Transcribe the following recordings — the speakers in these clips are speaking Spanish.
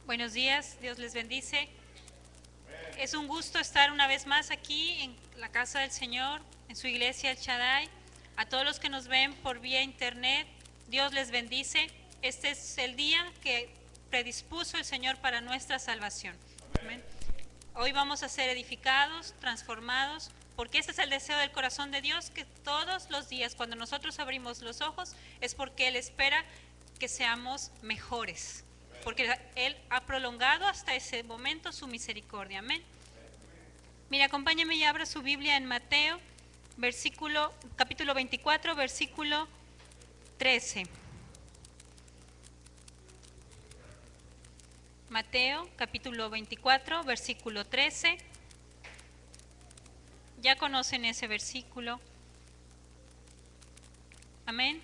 Buenos días, Dios les bendice. Es un gusto estar una vez más aquí en la casa del Señor, en su iglesia El Shaddai. A todos los que nos ven por vía internet, Dios les bendice. Este es el día que predispuso el Señor para nuestra salvación. Amén. Hoy vamos a ser edificados, transformados, porque ese es el deseo del corazón de Dios, que todos los días cuando nosotros abrimos los ojos es porque Él espera que seamos mejores, porque Él ha prolongado hasta ese momento su misericordia. Amén. Mira, acompáñame y abra su Biblia en Mateo, capítulo 24, versículo 13. Mateo, capítulo 24, versículo 13. Ya conocen ese versículo. Amén.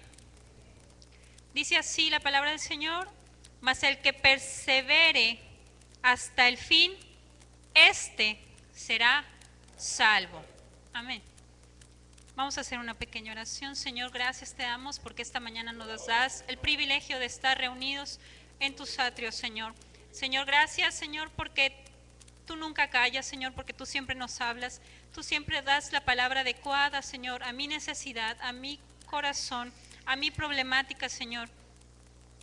Dice así la palabra del Señor: mas el que persevere hasta el fin, éste será salvo. Amén. Vamos a hacer una pequeña oración. Señor, gracias te damos porque esta mañana nos das el privilegio de estar reunidos en tus atrios, Señor. Señor, gracias, Señor, porque tú nunca callas, Señor, porque tú siempre nos hablas. Tú siempre das la palabra adecuada, Señor, a mi necesidad, a mi corazón, a mi problemática, Señor,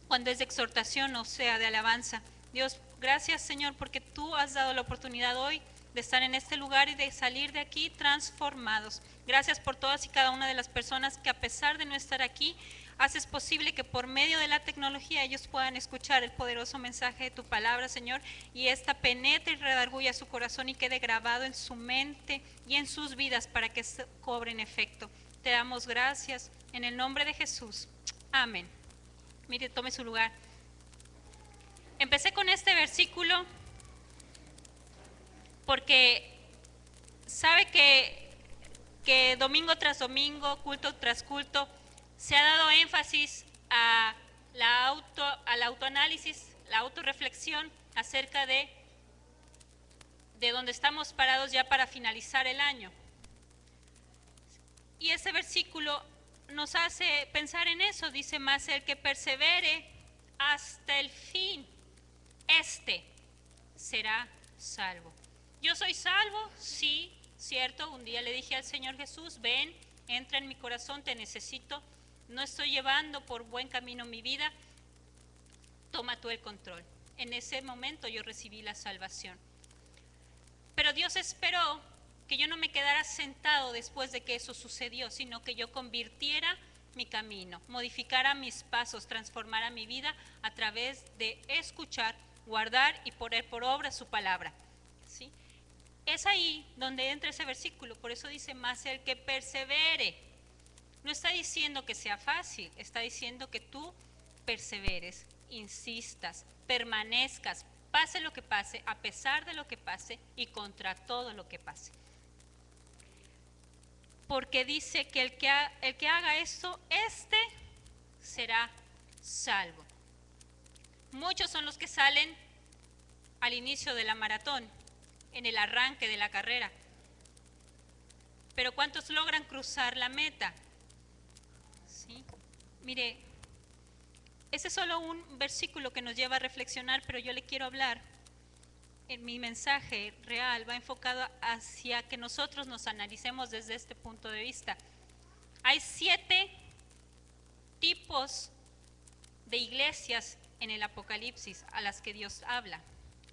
cuando es de exhortación o sea de alabanza. Dios, gracias, Señor, porque tú has dado la oportunidad hoy de estar en este lugar y de salir de aquí transformados. Gracias por todas y cada una de las personas que, a pesar de no estar aquí, haces posible que por medio de la tecnología ellos puedan escuchar el poderoso mensaje de tu palabra, Señor, y esta penetre y redarguya su corazón y quede grabado en su mente y en sus vidas para que cobren efecto. Te damos gracias en el nombre de Jesús. Amén. Mire, tome su lugar. Empecé con este versículo porque sabe que domingo tras domingo, culto tras culto, se ha dado énfasis al autoanálisis, la autorreflexión acerca de dónde estamos parados ya para finalizar el año. Y ese versículo nos hace pensar en eso. Dice: más el que persevere hasta el fin, este será salvo. ¿Yo soy salvo? Sí, cierto. Un día le dije al Señor Jesús: ven, entra en mi corazón, te necesito. No estoy llevando por buen camino mi vida. Toma tú el control. En ese momento yo recibí la salvación. Pero Dios esperó que yo no me quedara sentado después de que eso sucedió, sino que yo convirtiera mi camino, modificara mis pasos, transformara mi vida a través de escuchar, guardar y poner por obra su palabra. ¿Sí? Es ahí donde entra ese versículo. Por eso dice: más el que persevere. No está diciendo que sea fácil, está diciendo que tú perseveres, insistas, permanezcas, pase lo que pase, a pesar de lo que pase y contra todo lo que pase. Porque dice que el que haga esto, este será salvo. Muchos son los que salen al inicio de la maratón, en el arranque de la carrera. Pero ¿cuántos logran cruzar la meta? ¿Sí? Mire, ese es solo un versículo que nos lleva a reflexionar, pero yo le quiero hablar. En mi mensaje real va enfocado hacia que nosotros nos analicemos desde este punto de vista. Hay 7 tipos de iglesias en el Apocalipsis a las que Dios habla,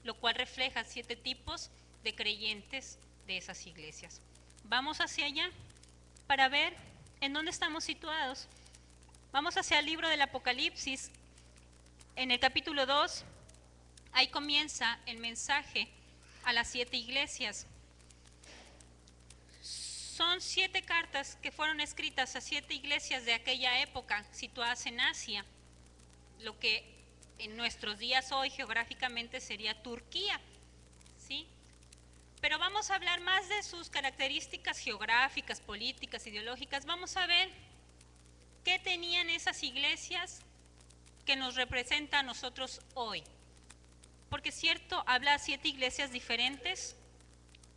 lo cual refleja 7 tipos de creyentes de esas iglesias. Vamos hacia allá para ver en dónde estamos situados. Vamos hacia el libro del Apocalipsis, en el capítulo 2. Ahí comienza el mensaje a las 7 iglesias. Son 7 cartas que fueron escritas a 7 iglesias de aquella época, situadas en Asia, lo que en nuestros días hoy geográficamente sería Turquía, ¿sí? Pero vamos a hablar más de sus características geográficas, políticas, ideológicas. Vamos a ver qué tenían esas iglesias que nos representa a nosotros hoy. Porque es cierto, habla a 7 iglesias diferentes,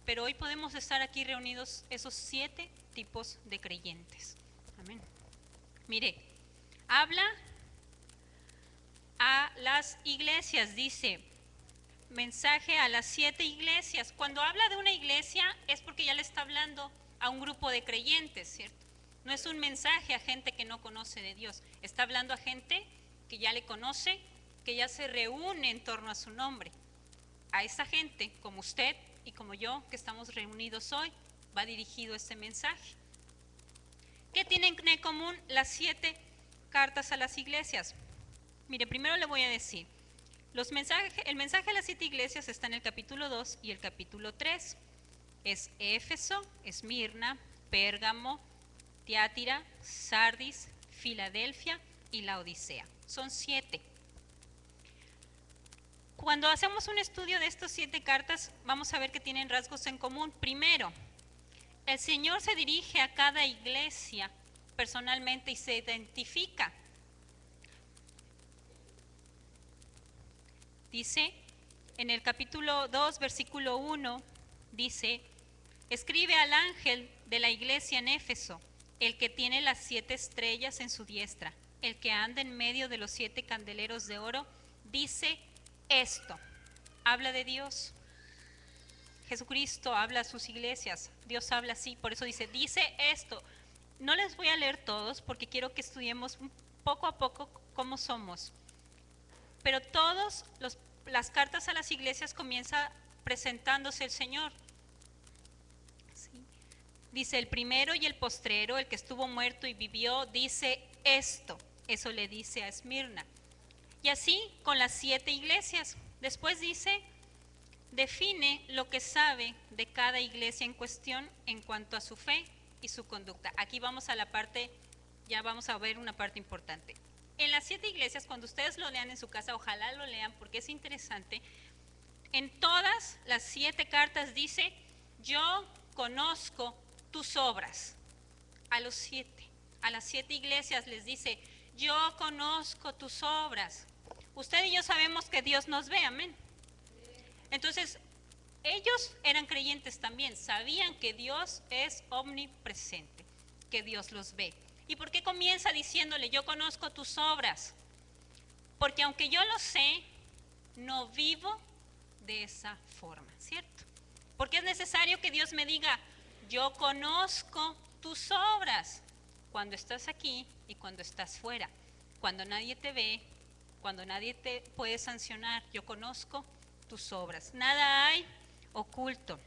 pero hoy podemos estar aquí reunidos esos 7 tipos de creyentes. Amén. Mire, habla a las iglesias, dice: mensaje a las 7 iglesias. Cuando habla de una iglesia es porque ya le está hablando a un grupo de creyentes, ¿cierto? No es un mensaje a gente que no conoce de Dios. Está hablando a gente que ya le conoce, que ya se reúne en torno a su nombre. A esa gente, como usted y como yo, que estamos reunidos hoy, va dirigido este mensaje. ¿Qué tienen en común las 7 cartas a las iglesias? Mire, primero le voy a decir, el mensaje a las 7 iglesias está en el capítulo 2 y el capítulo 3. Es Éfeso, Esmirna, Pérgamo, Tiatira, Sardis, Filadelfia y la Odisea. Son 7. Cuando hacemos un estudio de estas 7 cartas, vamos a ver que tienen rasgos en común. Primero, el Señor se dirige a cada iglesia personalmente y se identifica. Dice, en el capítulo 2, versículo 1, dice, escribe al ángel de la iglesia en Éfeso, el que tiene las 7 estrellas en su diestra, el que anda en medio de los 7 candeleros de oro, dice esto. Habla de Dios. Jesucristo habla a sus iglesias, Dios habla así, por eso dice esto. No les voy a leer todos porque quiero que estudiemos poco a poco cómo somos. Pero todas las cartas a las iglesias comienza presentándose el Señor. ¿Sí? Dice el primero y el postrero, el que estuvo muerto y vivió, dice esto. Eso le dice a Esmirna. Y así con las 7 iglesias. Después dice, define lo que sabe de cada iglesia en cuestión en cuanto a su fe y su conducta. Aquí vamos a la parte, ya vamos a ver una parte importante. En las 7 iglesias, cuando ustedes lo lean en su casa, ojalá lo lean porque es interesante, en todas las 7 cartas dice, yo conozco tus obras. A las 7 iglesias les dice, yo conozco tus obras. Usted y yo sabemos que Dios nos ve, amén. Entonces, ellos eran creyentes también, sabían que Dios es omnipresente, que Dios los ve. ¿Y por qué comienza diciéndole, yo conozco tus obras? Porque aunque yo lo sé, no vivo de esa forma, ¿cierto? Porque es necesario que Dios me diga, yo conozco tus obras, cuando estás aquí y cuando estás fuera, cuando nadie te ve, cuando nadie te puede sancionar, yo conozco tus obras. Nada hay oculto.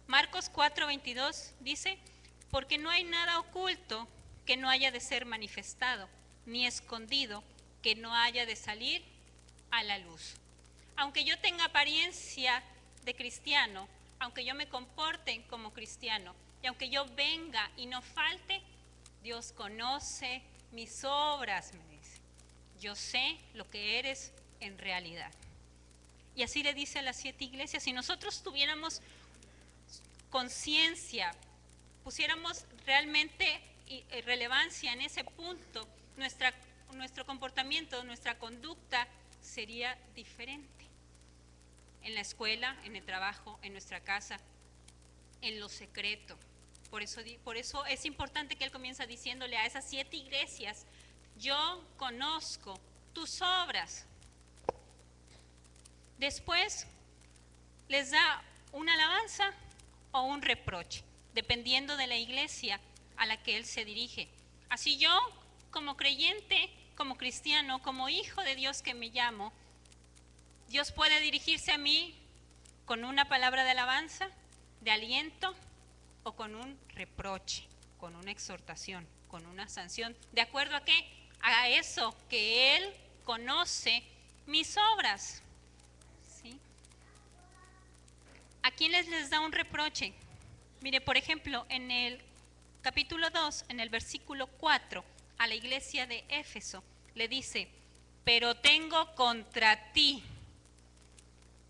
Marcos 4:22 dice, porque no hay nada oculto que no haya de ser manifestado, ni escondido que no haya de salir a la luz. Aunque yo tenga apariencia de cristiano, aunque yo me comporte como cristiano, y aunque yo venga y no falte, Dios conoce mis obras, me dice. Yo sé lo que eres en realidad. Y así le dice a las 7 iglesias, si nosotros tuviéramos conciencia, pusiéramos realmente relevancia en ese punto, nuestro comportamiento, nuestra conducta sería diferente. En la escuela, en el trabajo, en nuestra casa, en lo secreto. Por eso es importante que él comienza diciéndole a esas 7 iglesias, yo conozco tus obras. Después les da una alabanza o un reproche, dependiendo de la iglesia a la que él se dirige. Así yo, como creyente, como cristiano, como hijo de Dios que me llamo, Dios puede dirigirse a mí con una palabra de alabanza, de aliento o con un reproche, con una exhortación, con una sanción. ¿De acuerdo a qué? A eso que Él conoce mis obras. ¿Sí? ¿A quién les da un reproche? Mire, por ejemplo, en el capítulo 2, en el versículo 4, a la iglesia de Éfeso, le dice, pero tengo contra ti.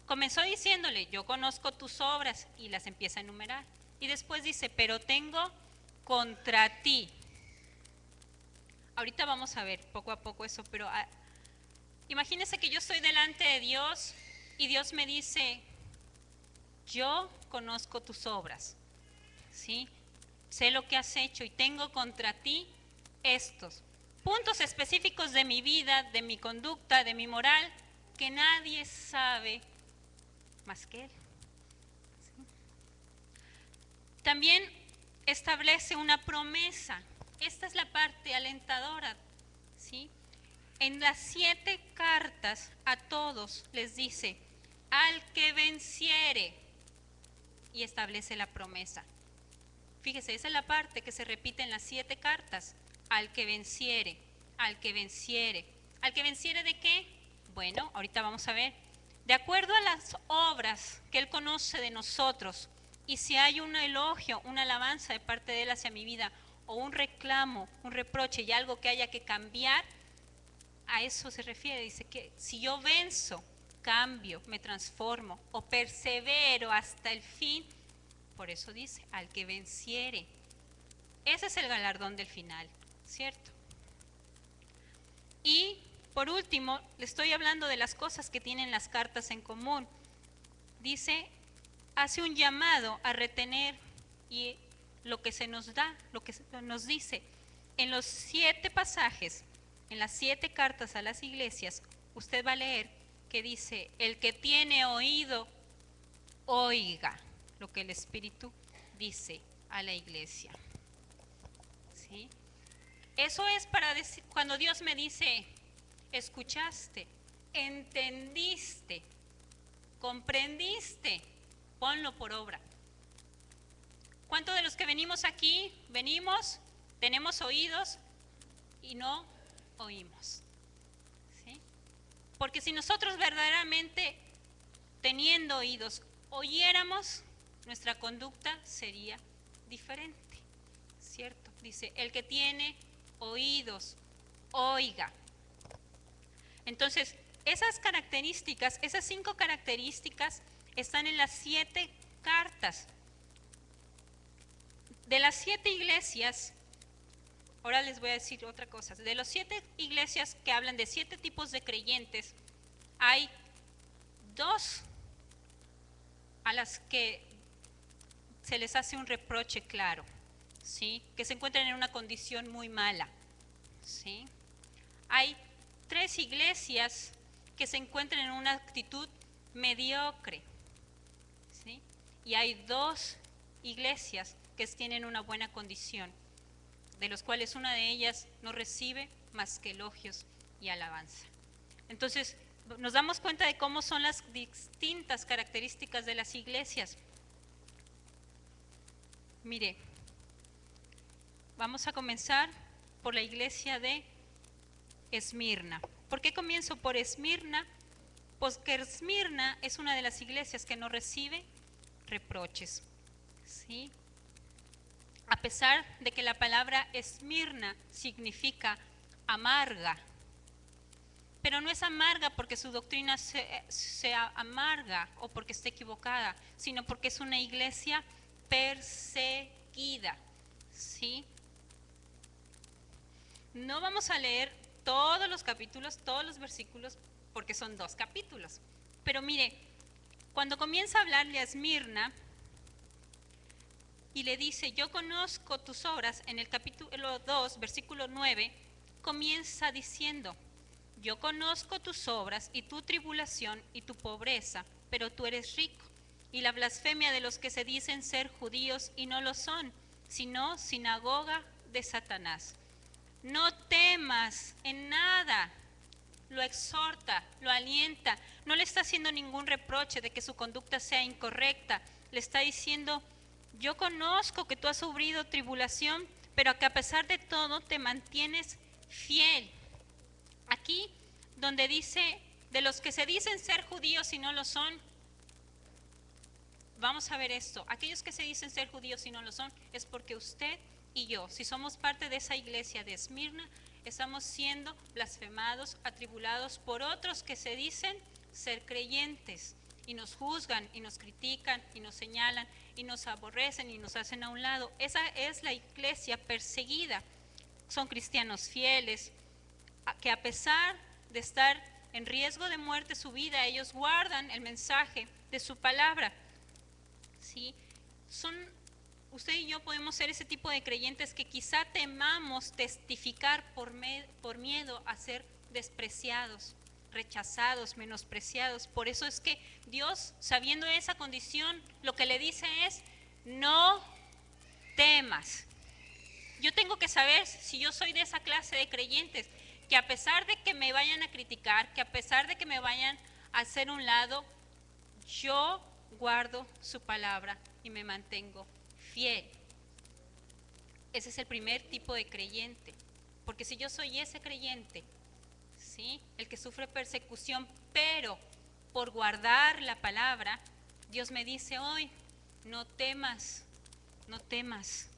Comenzó diciéndole, yo conozco tus obras, y las empieza a enumerar. Y después dice, pero tengo contra ti. Ahorita vamos a ver poco a poco eso, pero imagínense que yo estoy delante de Dios y Dios me dice, yo conozco tus obras, ¿sí? Sé lo que has hecho y tengo contra ti estos puntos específicos de mi vida, de mi conducta, de mi moral, que nadie sabe más que Él. ¿Sí? También establece una promesa. Esta es la parte alentadora, ¿sí? En las 7 cartas a todos les dice, al que venciere, y establece la promesa. Fíjese, esa es la parte que se repite en las 7 cartas, al que venciere, al que venciere. ¿Al que venciere de qué? Bueno, ahorita vamos a ver. De acuerdo a las obras que Él conoce de nosotros, y si hay un elogio, una alabanza de parte de Él hacia mi vida, o un reclamo, un reproche y algo que haya que cambiar, a eso se refiere. Dice que si yo venzo, cambio, me transformo o persevero hasta el fin, por eso dice, al que venciere. Ese es el galardón del final, ¿cierto? Y por último, le estoy hablando de las cosas que tienen las cartas en común. Dice, hace un llamado a retener y lo que se nos da, lo que nos dice. En los 7 pasajes, en las 7 cartas a las iglesias, usted va a leer que dice, el que tiene oído, oiga lo que el Espíritu dice a la iglesia. ¿Sí? Eso es para decir, cuando Dios me dice, escuchaste, entendiste, comprendiste, ponlo por obra. ¿Cuántos de los que venimos aquí, venimos, tenemos oídos y no oímos? ¿Sí? Porque si nosotros verdaderamente, teniendo oídos, oyéramos, nuestra conducta sería diferente, ¿cierto? Dice, el que tiene oídos, oiga. Entonces, esas características, esas 5 características están en las 7 cartas. De las 7 iglesias, ahora les voy a decir otra cosa, de las 7 iglesias que hablan de 7 tipos de creyentes, hay 2 a las que se les hace un reproche claro, ¿sí? Que se encuentran en una condición muy mala, ¿sí? Hay 3 iglesias que se encuentran en una actitud mediocre, ¿sí? Y hay 2 iglesias que tienen una buena condición, de los cuales una de ellas no recibe más que elogios y alabanza. Entonces, nos damos cuenta de cómo son las distintas características de las iglesias. Mire, vamos a comenzar por la iglesia de Esmirna. ¿Por qué comienzo por Esmirna? Pues que Esmirna es una de las iglesias que no recibe reproches, ¿sí? A pesar de que la palabra Esmirna significa amarga, pero no es amarga porque su doctrina sea amarga o porque esté equivocada, sino porque es una iglesia perseguida, ¿sí? No vamos a leer todos los capítulos, todos los versículos, porque son 2 capítulos. Pero mire, cuando comienza a hablarle a Esmirna y le dice, yo conozco tus obras, en el capítulo 2, versículo 9, comienza diciendo, yo conozco tus obras y tu tribulación y tu pobreza, pero tú eres rico, y la blasfemia de los que se dicen ser judíos y no lo son, sino sinagoga de Satanás. No temas en nada, lo exhorta, lo alienta, no le está haciendo ningún reproche de que su conducta sea incorrecta, le está diciendo, yo conozco que tú has sufrido tribulación, pero que a pesar de todo te mantienes fiel. Aquí donde dice, de los que se dicen ser judíos y no lo son, vamos a ver esto, aquellos que se dicen ser judíos y no lo son, es porque usted y yo, si somos parte de esa iglesia de Esmirna, estamos siendo blasfemados, atribulados por otros que se dicen ser creyentes y nos juzgan y nos critican y nos señalan y nos aborrecen y nos hacen a un lado. Esa es la iglesia perseguida. Son cristianos fieles que a pesar de estar en riesgo de muerte su vida, ellos guardan el mensaje de su palabra. ¿Sí? Usted y yo podemos ser ese tipo de creyentes que quizá temamos testificar por miedo a ser despreciados, rechazados, menospreciados. Por eso es que Dios, sabiendo esa condición, lo que le dice es, no temas. Yo tengo que saber si yo soy de esa clase de creyentes, que a pesar de que me vayan a criticar, que a pesar de que me vayan a hacer un lado, yo guardo su palabra y me mantengo fiel. Ese es el primer tipo de creyente. Porque si yo soy ese creyente, ¿sí?, el que sufre persecución, pero por guardar la palabra, Dios me dice hoy, no temas, no temas.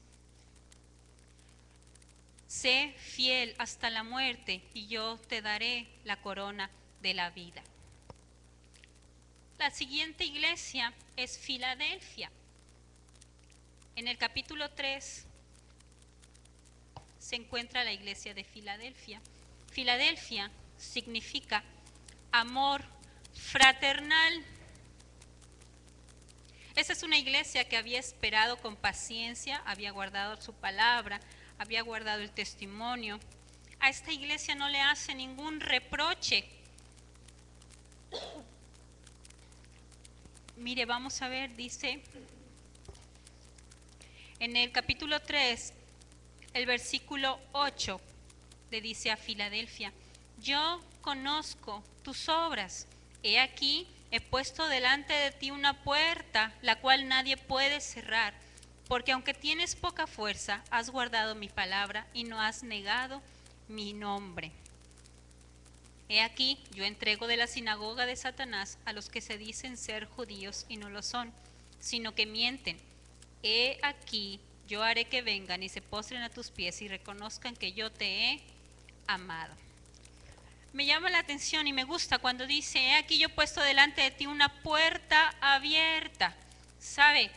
Sé fiel hasta la muerte y yo te daré la corona de la vida. La siguiente iglesia es Filadelfia. En el capítulo 3 se encuentra la iglesia de Filadelfia. Filadelfia significa amor fraternal. Esa es una iglesia que había esperado con paciencia, había guardado su palabra, había guardado el testimonio. A esta iglesia no le hace ningún reproche. Mire, vamos a ver, dice en el capítulo 3, el versículo 8, le dice a Filadelfia, yo conozco tus obras, he aquí, he puesto delante de ti una puerta, la cual nadie puede cerrar, porque aunque tienes poca fuerza, has guardado mi palabra y no has negado mi nombre. He aquí, yo entrego de la sinagoga de Satanás a los que se dicen ser judíos y no lo son, sino que mienten. He aquí, yo haré que vengan y se postren a tus pies y reconozcan que yo te he amado. Me llama la atención y me gusta cuando dice, he aquí yo he puesto delante de ti una puerta abierta. ¿Sabe?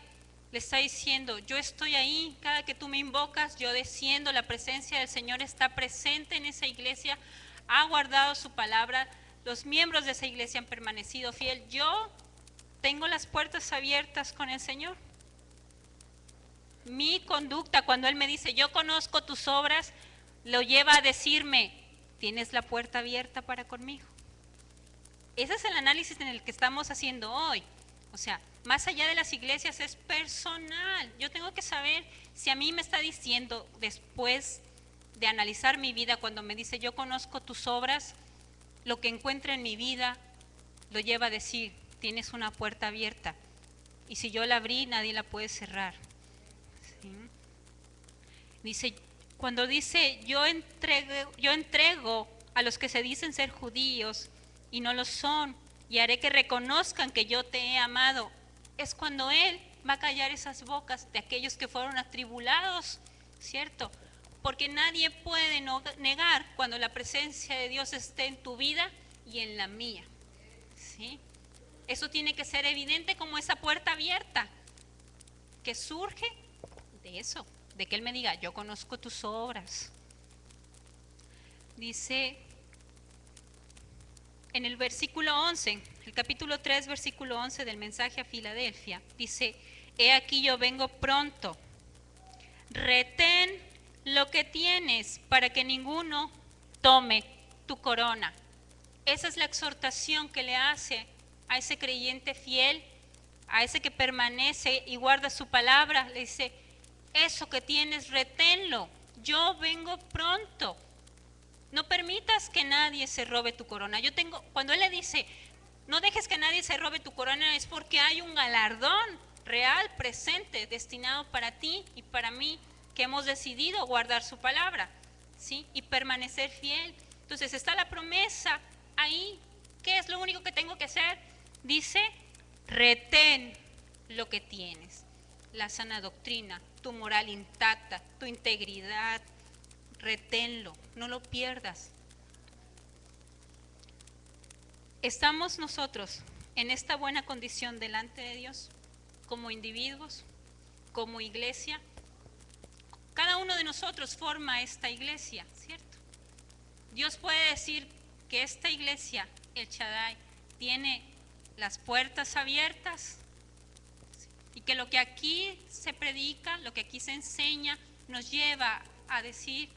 Le está diciendo, yo estoy ahí, cada que tú me invocas, yo desciendo, la presencia del Señor está presente en esa iglesia, ha guardado su palabra, los miembros de esa iglesia han permanecido fiel. Yo tengo las puertas abiertas con el Señor. Mi conducta, cuando Él me dice, yo conozco tus obras, lo lleva a decirme, tienes la puerta abierta para conmigo. Ese es el análisis en el que estamos haciendo hoy. O sea, más allá de las iglesias es personal. Yo tengo que saber si a mí me está diciendo, después de analizar mi vida, cuando me dice, yo conozco tus obras, lo que encuentra en mi vida lo lleva a decir, tienes una puerta abierta. Y si yo la abrí, nadie la puede cerrar. ¿Sí? Dice, cuando dice, yo entrego a los que se dicen ser judíos y no lo son, y haré que reconozcan que yo te he amado, es cuando Él va a callar esas bocas de aquellos que fueron atribulados, ¿cierto? Porque nadie puede negar cuando la presencia de Dios esté en tu vida y en la mía, ¿sí? Eso tiene que ser evidente como esa puerta abierta que surge de eso, de que Él me diga, yo conozco tus obras. Dice en el versículo 11, el capítulo 3, versículo 11 del mensaje a Filadelfia, dice, he aquí yo vengo pronto, retén lo que tienes para que ninguno tome tu corona. Esa es la exhortación que le hace a ese creyente fiel, a ese que permanece y guarda su palabra. Le dice, eso que tienes, reténlo, yo vengo pronto. No permitas que nadie se robe tu corona. Cuando Él le dice, no dejes que nadie se robe tu corona, es porque hay un galardón real, presente, destinado para ti y para mí, que hemos decidido guardar su palabra, ¿sí? Y permanecer fiel. Entonces está la promesa ahí. ¿Qué es lo único que tengo que hacer? Dice, retén lo que tienes. La sana doctrina, tu moral intacta, tu integridad, reténlo, no lo pierdas. ¿Estamos nosotros en esta buena condición delante de Dios como individuos, como iglesia? Cada uno de nosotros forma esta iglesia, ¿cierto? Dios puede decir que esta iglesia, el Shaddai, tiene las puertas abiertas y que lo que aquí se predica, lo que aquí se enseña, nos lleva a decir,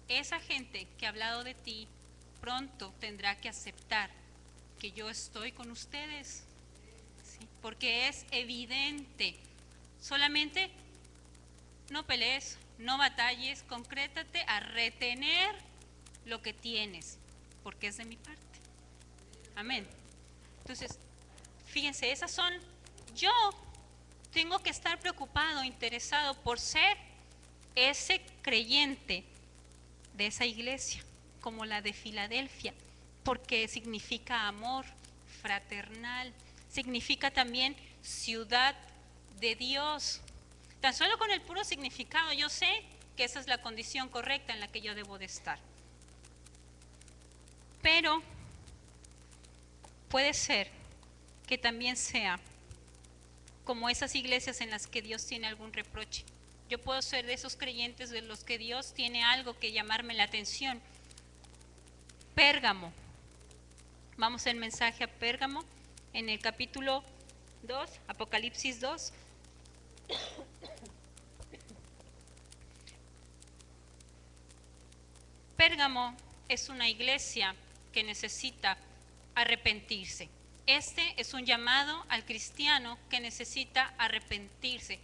esa gente que ha hablado de ti pronto tendrá que aceptar que yo estoy con ustedes, ¿sí? Porque es evidente. Solamente no pelees, no batalles, concrétate a retener lo que tienes, porque es de mi parte. Amén. Entonces, fíjense, yo tengo que estar preocupado, interesado por ser ese creyente de esa iglesia, como la de Filadelfia, porque significa amor fraternal, significa también ciudad de Dios. Tan solo con el puro significado yo sé que esa es la condición correcta en la que yo debo de estar. Pero puede ser que también sea como esas iglesias en las que Dios tiene algún reproche. Yo puedo ser de esos creyentes de los que Dios tiene algo que llamarme la atención. Pérgamo. Vamos al mensaje a Pérgamo en el capítulo 2, Apocalipsis 2. Pérgamo es una iglesia que necesita arrepentirse. Este es un llamado al cristiano que necesita arrepentirse.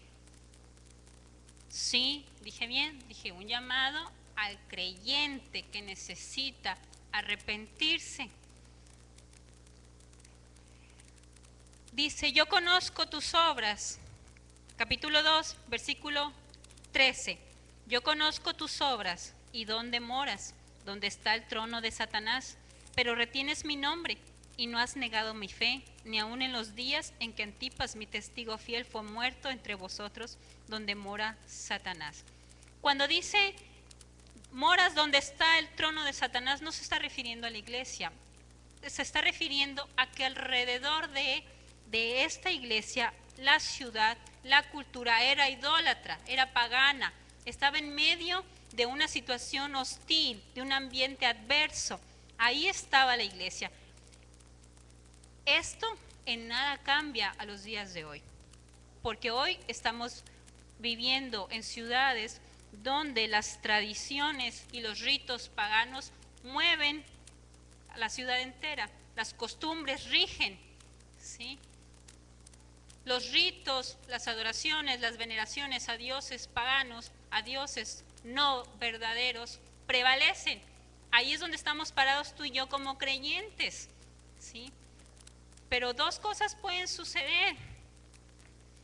Sí, dije bien, dije un llamado al creyente que necesita arrepentirse. Dice, yo conozco tus obras. Capítulo 2, versículo 13. Yo conozco tus obras y dónde moras, donde está el trono de Satanás, pero retienes mi nombre y no has negado mi fe, ni aun en los días en que Antipas, mi testigo fiel, fue muerto entre vosotros, donde mora Satanás. Cuando dice moras donde está el trono de Satanás, no se está refiriendo a la iglesia, se está refiriendo a que alrededor de esta iglesia, la ciudad, la cultura era idólatra, era pagana, estaba en medio de una situación hostil, de un ambiente adverso. Ahí estaba la iglesia. Esto en nada cambia a los días de hoy, porque hoy estamos viviendo en ciudades donde las tradiciones y los ritos paganos mueven a la ciudad entera, las costumbres rigen, ¿sí? Los ritos, las adoraciones, las veneraciones a dioses paganos, a dioses no verdaderos, prevalecen. Ahí es donde estamos parados tú y yo como creyentes, ¿sí? Pero dos cosas pueden suceder.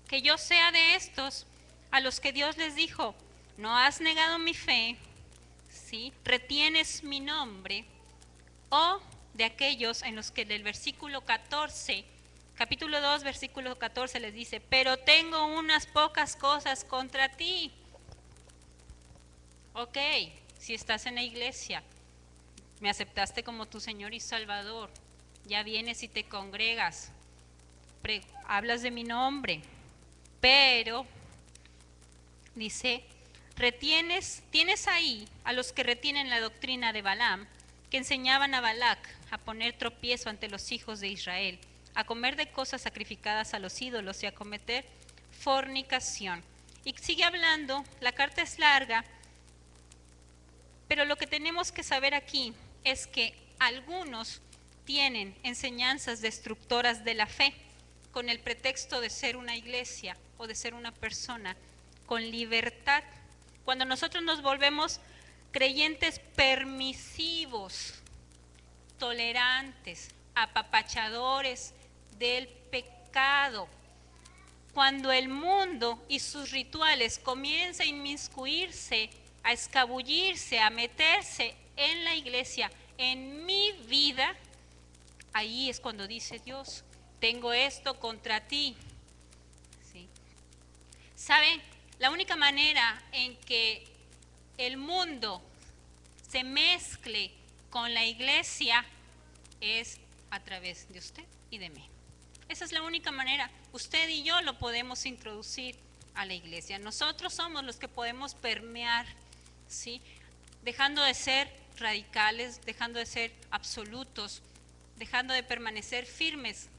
Que yo sea de estos a los que Dios les dijo, no has negado mi fe, ¿sí? Retienes mi nombre, o de aquellos en los que del versículo 14, capítulo 2, versículo 14 les dice, pero tengo unas pocas cosas contra ti. Ok, si estás en la iglesia, me aceptaste como tu Señor y Salvador, ya vienes y te congregas, hablas de mi nombre, pero dice, tienes ahí a los que retienen la doctrina de Balaam, que enseñaban a Balac a poner tropiezo ante los hijos de Israel, a comer de cosas sacrificadas a los ídolos y a cometer fornicación. Y sigue hablando, la carta es larga, pero lo que tenemos que saber aquí es que algunos tienen enseñanzas destructoras de la fe con el pretexto de ser una iglesia o de ser una persona con libertad. Cuando nosotros nos volvemos creyentes permisivos, tolerantes, apapachadores del pecado, cuando el mundo y sus rituales comienzan a inmiscuirse, a escabullirse, a meterse en la iglesia, en mi vida, ahí es cuando dice Dios, tengo esto contra ti. ¿Sí? ¿Saben? La única manera en que el mundo se mezcle con la iglesia es a través de usted y de mí. Esa es la única manera. Usted y yo lo podemos introducir a la iglesia. Nosotros somos los que podemos permear, ¿sí? Dejando de ser radicales, dejando de ser absolutos, dejando de permanecer firmes,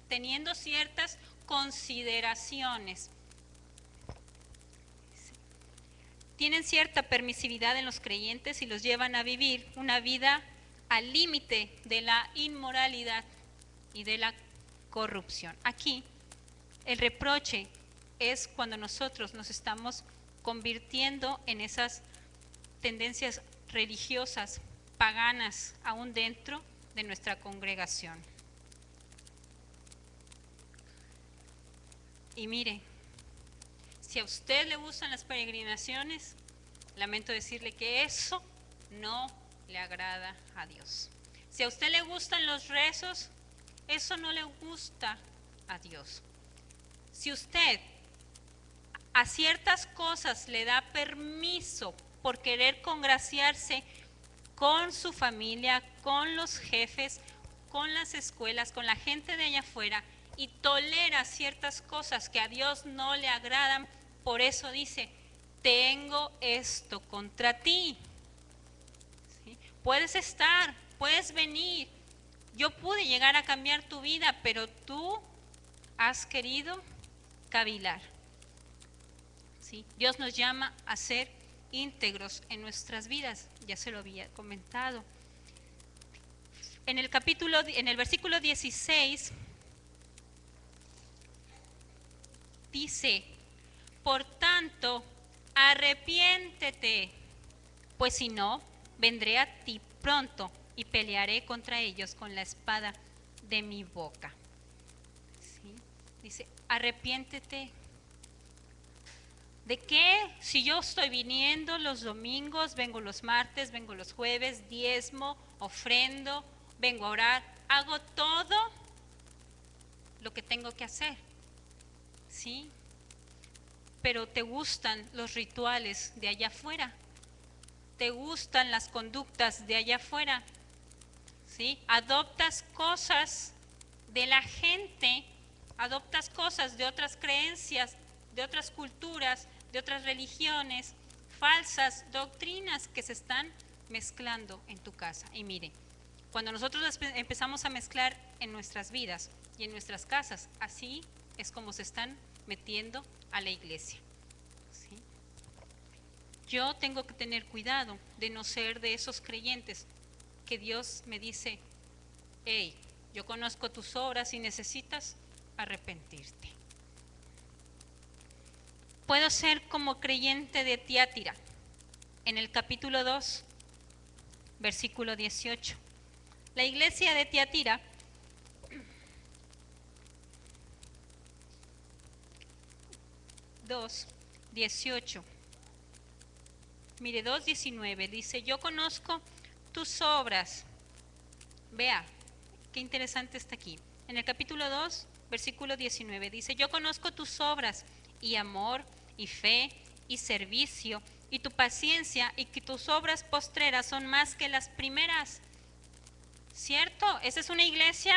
teniendo ciertas consideraciones. Tienen cierta permisividad en los creyentes y los llevan a vivir una vida al límite de la inmoralidad y de la corrupción. Aquí el reproche es cuando nosotros nos estamos convirtiendo en esas tendencias religiosas, paganas, aún dentro de nuestra congregación. Y mire, si a usted le gustan las peregrinaciones, lamento decirle que eso no le agrada a Dios. Si a usted le gustan los rezos, eso no le gusta a Dios. Si usted a ciertas cosas le da permiso por querer congraciarse con su familia, con los jefes, con las escuelas, con la gente de allá afuera, y tolera ciertas cosas que a Dios no le agradan, por eso dice, tengo esto contra ti. ¿Sí? Puedes estar, puedes venir, yo pude llegar a cambiar tu vida, pero tú has querido cavilar. ¿Sí? Dios nos llama a ser íntegros en nuestras vidas, ya se lo había comentado. En el versículo 16 dice, por tanto, arrepiéntete, pues si no, vendré a ti pronto y pelearé contra ellos con la espada de mi boca. ¿Sí? Dice, arrepiéntete. ¿De qué? Si yo estoy viniendo los domingos, vengo los martes, vengo los jueves, diezmo, ofrendo, vengo a orar, hago todo lo que tengo que hacer, ¿sí? Pero te gustan los rituales de allá afuera, te gustan las conductas de allá afuera, ¿sí? Adoptas cosas de la gente, adoptas cosas de otras creencias, de otras culturas, de otras religiones, falsas doctrinas que se están mezclando en tu casa. Y mire, cuando nosotros empezamos a mezclar en nuestras vidas y en nuestras casas, así es como se están metiendo a la iglesia. ¿Sí? Yo tengo que tener cuidado de no ser de esos creyentes que Dios me dice, hey, yo conozco tus obras y necesitas arrepentirte. Puedo ser como creyente de Tiatira, en el capítulo 2, versículo 18. La iglesia de Tiatira (2, 18). Mire, 2:19 dice, yo conozco tus obras. Vea, qué interesante está aquí. En el capítulo 2, versículo 19 dice, yo conozco tus obras y amor y fe y servicio y tu paciencia y que tus obras postreras son más que las primeras. ¿Cierto? Esa es una iglesia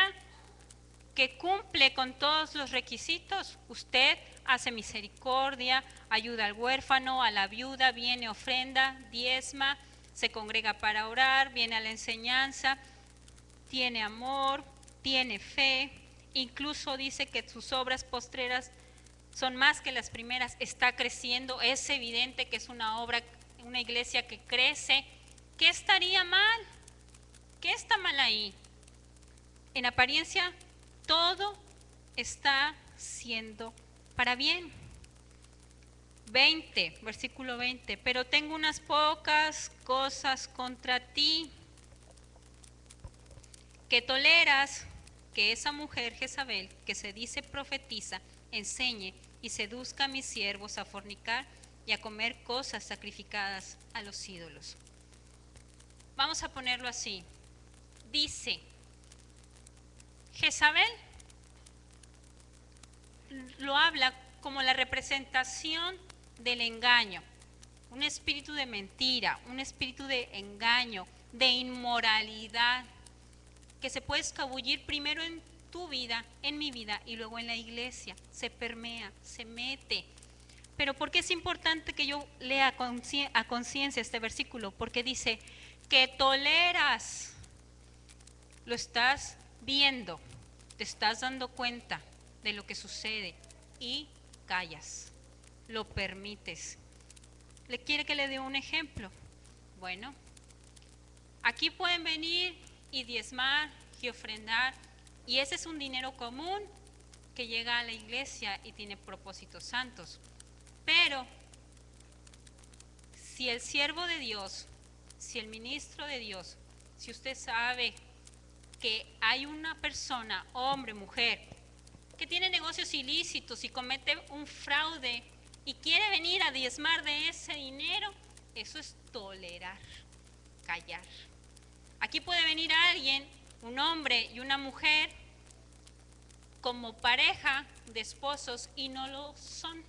que cumple con todos los requisitos. Usted hace misericordia, ayuda al huérfano, a la viuda, viene, ofrenda, diezma, se congrega para orar, viene a la enseñanza, tiene amor, tiene fe, incluso dice que sus obras postreras son más que las primeras, está creciendo, es evidente que es una obra, una iglesia que crece. ¿Qué estaría mal? ¿Qué está mal ahí? En apariencia, todo está siendo para bien. 20, versículo 20, pero tengo unas pocas cosas contra ti, que toleras que esa mujer Jezabel, que se dice profetiza, enseñe y seduzca a mis siervos a fornicar y a comer cosas sacrificadas a los ídolos. Vamos a ponerlo así. Dice, Jezabel lo habla como la representación del engaño, un espíritu de mentira, un espíritu de engaño, de inmoralidad, que se puede escabullir primero en tu vida, en mi vida y luego en la iglesia, se permea, se mete. Pero ¿por qué es importante que yo lea a conciencia este versículo? Porque dice que toleras, lo estás viendo, te estás dando cuenta de lo que sucede y callas, lo permites. ¿Le quiere que le dé un ejemplo? Bueno, Aquí pueden venir y diezmar y ofrendar, y ese es un dinero común que llega a la iglesia y tiene propósitos santos. Pero si el siervo de Dios, si el ministro de Dios, si usted sabe que hay una persona, hombre, mujer, que tiene negocios ilícitos y comete un fraude y quiere venir a diezmar de ese dinero, eso es tolerar, callar. Aquí puede venir alguien, un hombre y una mujer, como pareja de esposos y no lo son,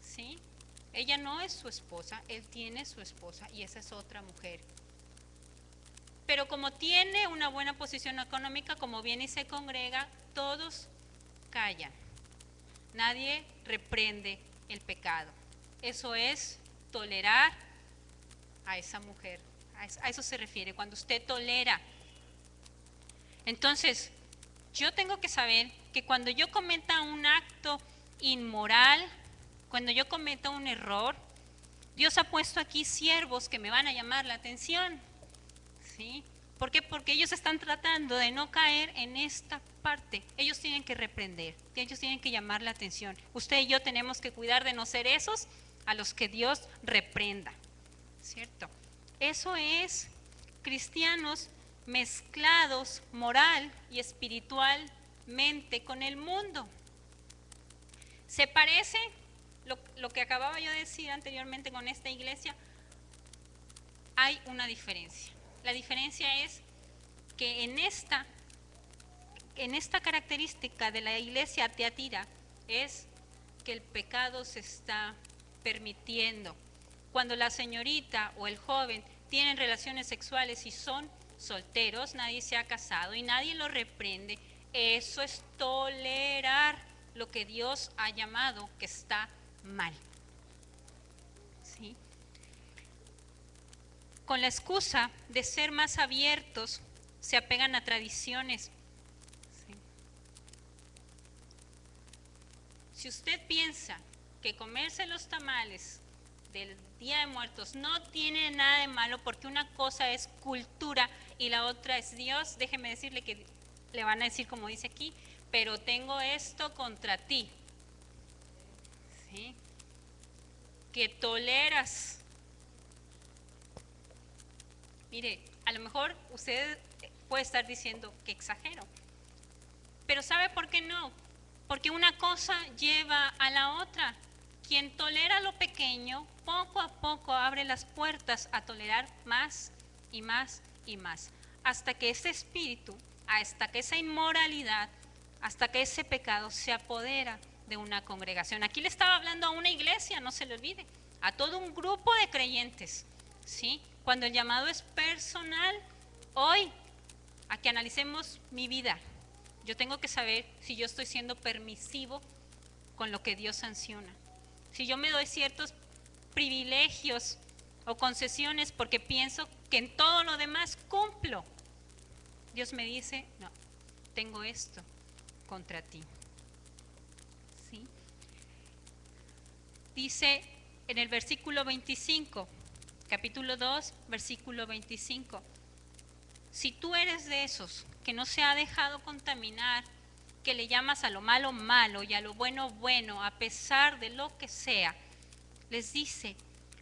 ¿sí? Ella no es su esposa, él tiene su esposa y esa es otra mujer. Pero como tiene una buena posición económica, como viene y se congrega, todos callan. Nadie reprende el pecado. Eso es tolerar a esa mujer. A eso se refiere, cuando usted tolera. Entonces, yo tengo que saber que cuando yo cometa un acto inmoral, cuando yo cometa un error, Dios ha puesto aquí siervos que me van a llamar la atención, ¿sí? ¿Por qué? Porque ellos están tratando de no caer en esta parte. Ellos tienen que reprender, ellos tienen que llamar la atención. Usted y yo tenemos que cuidar de no ser esos a los que Dios reprenda, ¿cierto? Eso es cristianos mezclados moral y espiritualmente con el mundo. ¿Se parece lo que acababa yo de decir anteriormente con esta iglesia? Hay una diferencia. La diferencia es que en esta característica de la iglesia Tiatira es que el pecado se está permitiendo. Cuando la señorita o el joven tienen relaciones sexuales y son solteros, nadie se ha casado y nadie lo reprende, eso es tolerar lo que Dios ha llamado que está mal. ¿Sí? Con la excusa de ser más abiertos, se apegan a tradiciones. ¿Sí? Si usted piensa que comerse los tamales del Día de Muertos no tiene nada de malo porque una cosa es cultura y la otra es Dios, déjeme decirle que le van a decir como dice aquí, pero tengo esto contra ti. ¿Sí? Que toleras. Mire, a lo mejor usted puede estar diciendo que exagero, pero ¿sabe por qué no? Porque una cosa lleva a la otra. Quien tolera lo pequeño, poco a poco abre las puertas a tolerar más y más y más, hasta que ese espíritu, hasta que esa inmoralidad, hasta que ese pecado se apodera de una congregación. Aquí le estaba hablando a una iglesia, no se le olvide, a todo un grupo de creyentes, ¿sí? Cuando el llamado es personal, hoy, a que analicemos mi vida, yo tengo que saber si yo estoy siendo permisivo con lo que Dios sanciona. Si yo me doy ciertos privilegios o concesiones porque pienso que en todo lo demás cumplo, Dios me dice, no, tengo esto contra ti. ¿Sí? Dice en el versículo 25, capítulo 2, versículo 25, si tú eres de esos que no se ha dejado contaminar, que le llamas a lo malo malo y a lo bueno bueno, a pesar de lo que sea, les dice,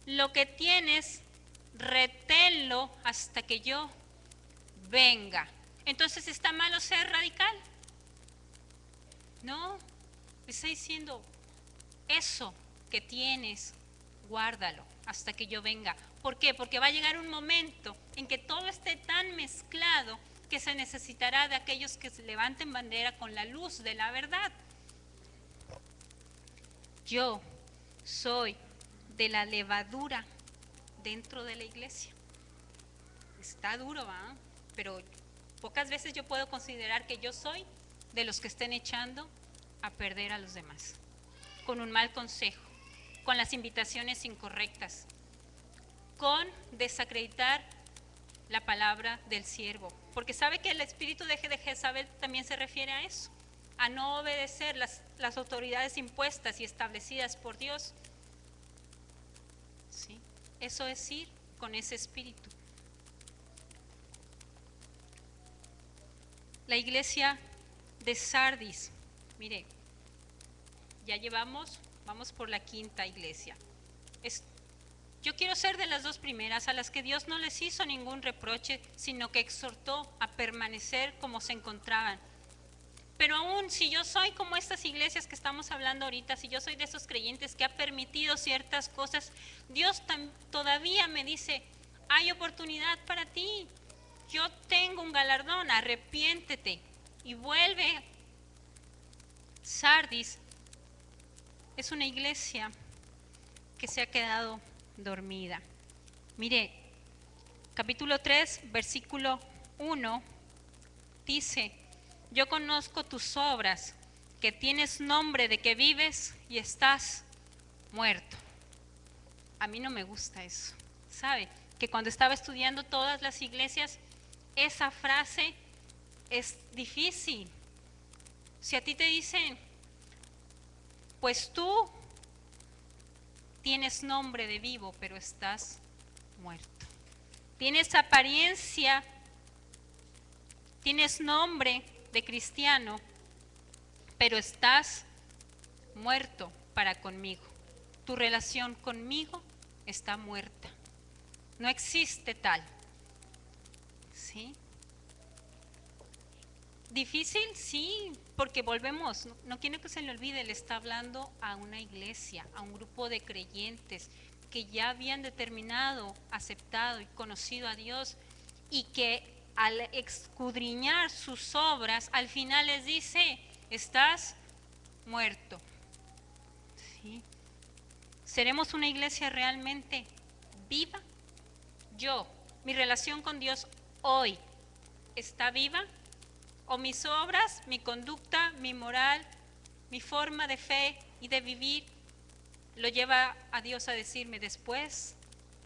lo que tienes, reténlo hasta que yo venga. Entonces, ¿está malo ser radical? No, está diciendo, eso que tienes, guárdalo hasta que yo venga. ¿Por qué? Porque va a llegar un momento en que todo esté tan mezclado que se necesitará de aquellos que se levanten bandera con la luz de la verdad. Yo soy de la levadura dentro de la iglesia. Está duro, ¿va? Pero pocas veces yo puedo considerar que yo soy de los que estén echando a perder a los demás, con un mal consejo, con las invitaciones incorrectas, con desacreditar la palabra del siervo. Porque sabe que el espíritu de Jezabel también se refiere a eso, a no obedecer las autoridades impuestas y establecidas por Dios. ¿Sí? Eso es ir con ese espíritu. La iglesia de Sardis. Mire, ya vamos por la quinta iglesia. Yo quiero ser de las dos primeras, a las que Dios no les hizo ningún reproche, sino que exhortó a permanecer como se encontraban. Pero aún si yo soy como estas iglesias que estamos hablando ahorita, si yo soy de esos creyentes que ha permitido ciertas cosas, Dios todavía me dice, hay oportunidad para ti, yo tengo un galardón, arrepiéntete y vuelve. Sardis es una iglesia que se ha quedado dormida. Mire, capítulo 3, versículo 1, dice, yo conozco tus obras, que tienes nombre de que vives y estás muerto. A mí no me gusta eso, ¿sabe? Que cuando estaba estudiando todas las iglesias, esa frase es difícil. Si a ti te dicen, pues tú tienes nombre de vivo, pero estás muerto. Tienes apariencia, tienes nombre de cristiano, pero estás muerto para conmigo. Tu relación conmigo está muerta. No existe tal. ¿Sí? Difícil, sí, porque volvemos, no quiero que se le olvide, le está hablando a una iglesia, a un grupo de creyentes que ya habían determinado, aceptado y conocido a Dios y que al escudriñar sus obras, al final les dice, estás muerto. ¿Sí? ¿Seremos una iglesia realmente viva? Mi relación con Dios hoy, ¿está viva? ¿O mis obras, mi conducta, mi moral, mi forma de fe y de vivir lo lleva a Dios a decirme después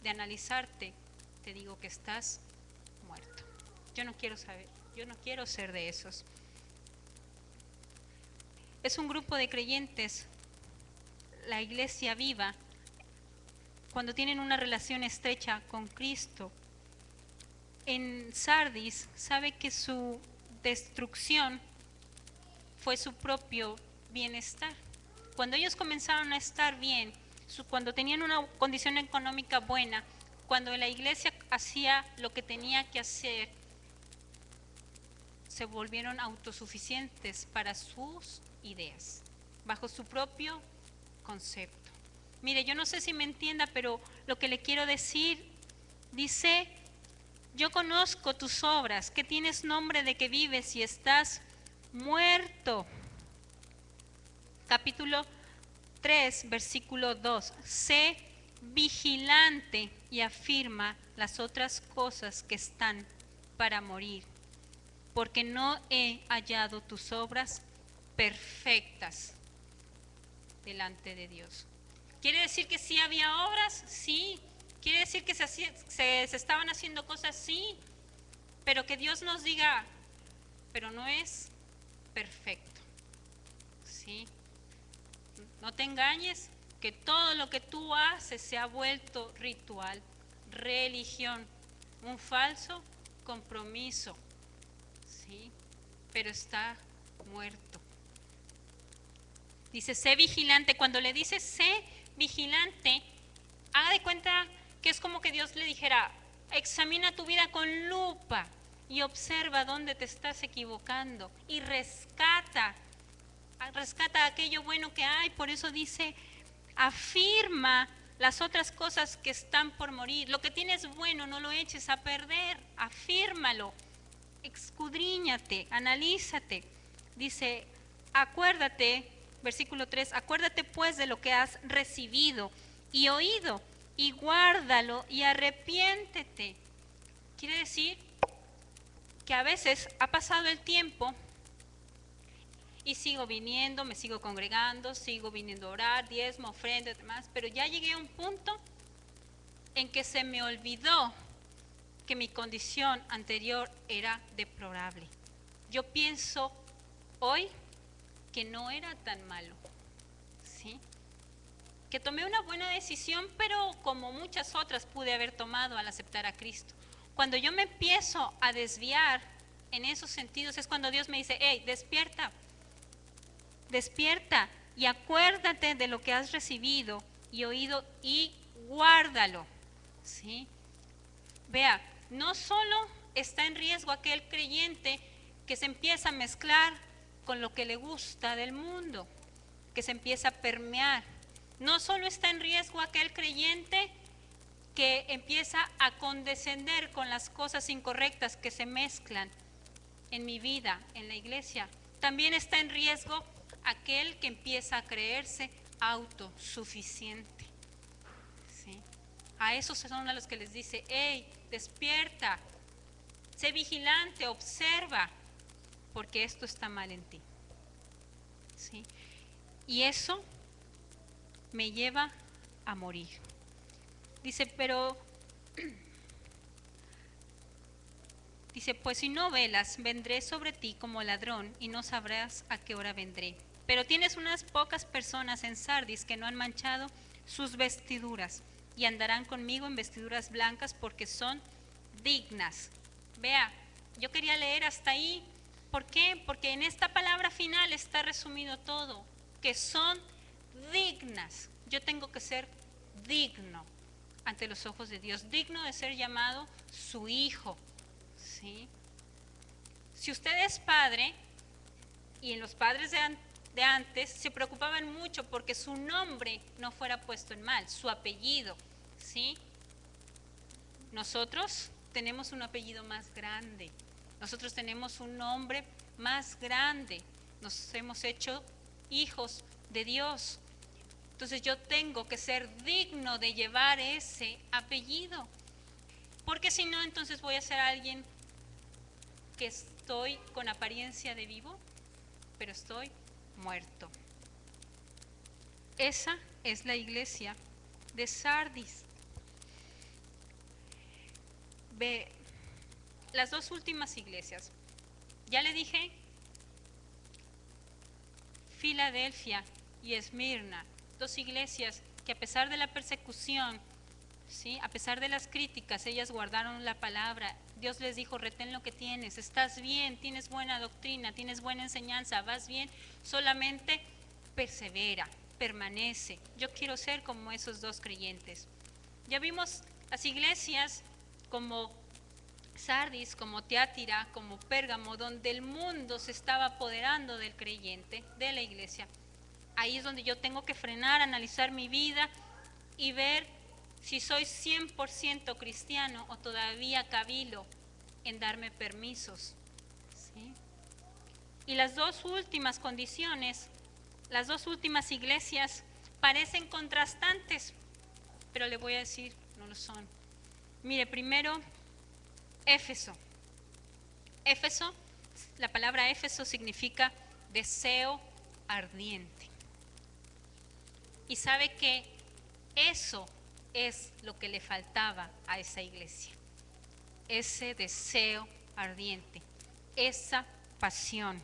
de analizarte, te digo que estás muerto? Yo no quiero saber, yo no quiero ser de esos. Es un grupo de creyentes, la iglesia viva, cuando tienen una relación estrecha con Cristo. En Sardis sabe que su destrucción fue su propio bienestar. Cuando ellos comenzaron a estar bien, cuando tenían una condición económica buena, cuando la iglesia hacía lo que tenía que hacer, se volvieron autosuficientes para sus ideas, bajo su propio concepto. Mire, yo no sé si me entienda, pero lo que le quiero decir, dice, yo conozco tus obras, que tienes nombre de que vives y estás muerto. Capítulo 3, versículo 2. Sé vigilante y afirma las otras cosas que están para morir, porque no he hallado tus obras perfectas delante de Dios. ¿Quiere decir que sí había obras? Sí. ¿Quiere decir que se estaban haciendo cosas? Sí. Pero que Dios nos diga, pero no es perfecto. ¿Sí? No te engañes, que todo lo que tú haces se ha vuelto ritual, religión, un falso compromiso. ¿Sí? Pero está muerto. Dice, sé vigilante. Cuando le dice sé vigilante, haga de cuenta que es como que Dios le dijera, examina tu vida con lupa y observa dónde te estás equivocando y rescata aquello bueno que hay. Por eso dice, afirma las otras cosas que están por morir. Lo que tienes bueno no lo eches a perder, afírmalo, escudriñate, analízate. Dice, acuérdate, versículo 3, acuérdate pues de lo que has recibido y oído y guárdalo y arrepiéntete. Quiere decir que a veces ha pasado el tiempo y sigo viniendo, me sigo congregando, sigo viniendo a orar, diezmo, ofrenda y demás, pero ya llegué a un punto en que se me olvidó que mi condición anterior era deplorable. Yo pienso hoy que no era tan malo, ¿sí? Que tomé una buena decisión, pero como muchas otras pude haber tomado al aceptar a Cristo. Cuando yo me empiezo a desviar, en esos sentidos es cuando Dios me dice, hey, despierta, despierta y acuérdate de lo que has recibido y oído y guárdalo, ¿sí? Vea, no solo está en riesgo aquel creyente que se empieza a mezclar con lo que le gusta del mundo, que se empieza a permear. No solo está en riesgo aquel creyente que empieza a condescender con las cosas incorrectas que se mezclan en mi vida, en la iglesia. También está en riesgo aquel que empieza a creerse autosuficiente. ¿Sí? A esos son a los que les dice, hey, despierta, sé vigilante, observa, porque esto está mal en ti. ¿Sí? Y eso me lleva a morir. Dice, dice, pues si no velas, vendré sobre ti como ladrón y no sabrás a qué hora vendré. Pero tienes unas pocas personas en Sardis que no han manchado sus vestiduras y andarán conmigo en vestiduras blancas porque son dignas. Vea, yo quería leer hasta ahí. ¿Por qué? Porque en esta palabra final está resumido todo, que son dignas. Yo tengo que ser digno ante los ojos de Dios, digno de ser llamado su hijo. ¿Sí? Si usted es padre, y en los padres de antes se preocupaban mucho porque su nombre no fuera puesto en mal, su apellido, ¿sí? Nosotros tenemos un apellido más grande, nosotros tenemos un nombre más grande, nos hemos hecho hijos de Dios. Entonces yo tengo que ser digno de llevar ese apellido, porque si no, entonces voy a ser alguien que estoy con apariencia de vivo, pero estoy muerto. Esa es la iglesia de Sardis. Ve, las dos últimas iglesias, ya le dije, Filadelfia y Esmirna, dos iglesias que a pesar de la persecución, ¿sí?, a pesar de las críticas, ellas guardaron la palabra. Dios les dijo, retén lo que tienes, estás bien, tienes buena doctrina, tienes buena enseñanza, vas bien, solamente persevera, permanece. Yo quiero ser como esos dos creyentes. Ya vimos las iglesias como Sardis, como Tiátira, como Pérgamo, donde el mundo se estaba apoderando del creyente, de la iglesia. Ahí es donde yo tengo que frenar, analizar mi vida y ver si soy 100% cristiano o todavía cavilo en darme permisos. ¿Sí? Y las dos últimas condiciones, las dos últimas iglesias parecen contrastantes, pero le voy a decir, no lo son. Mire, primero, Éfeso. Éfeso, la palabra Éfeso significa deseo ardiente. Y sabe que eso es lo que le faltaba a esa iglesia. Ese deseo ardiente, esa pasión.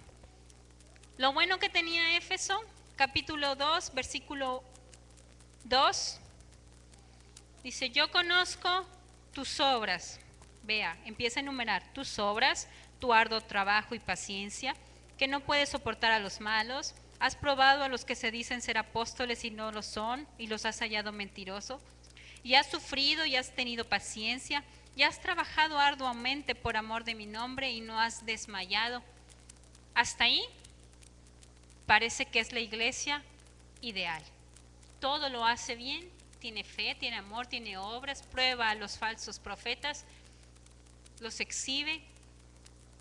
Lo bueno que tenía Éfeso, capítulo 2, versículo 2, dice, yo conozco tus obras. Vea, empieza a enumerar tus obras, tu arduo trabajo y paciencia, que no puedes soportar a los malos. Has probado a los que se dicen ser apóstoles y no lo son, y los has hallado mentirosos. Y has sufrido y has tenido paciencia, y has trabajado arduamente por amor de mi nombre y no has desmayado. Hasta ahí parece que es la iglesia ideal. Todo lo hace bien, tiene fe, tiene amor, tiene obras, prueba a los falsos profetas, los exhibe,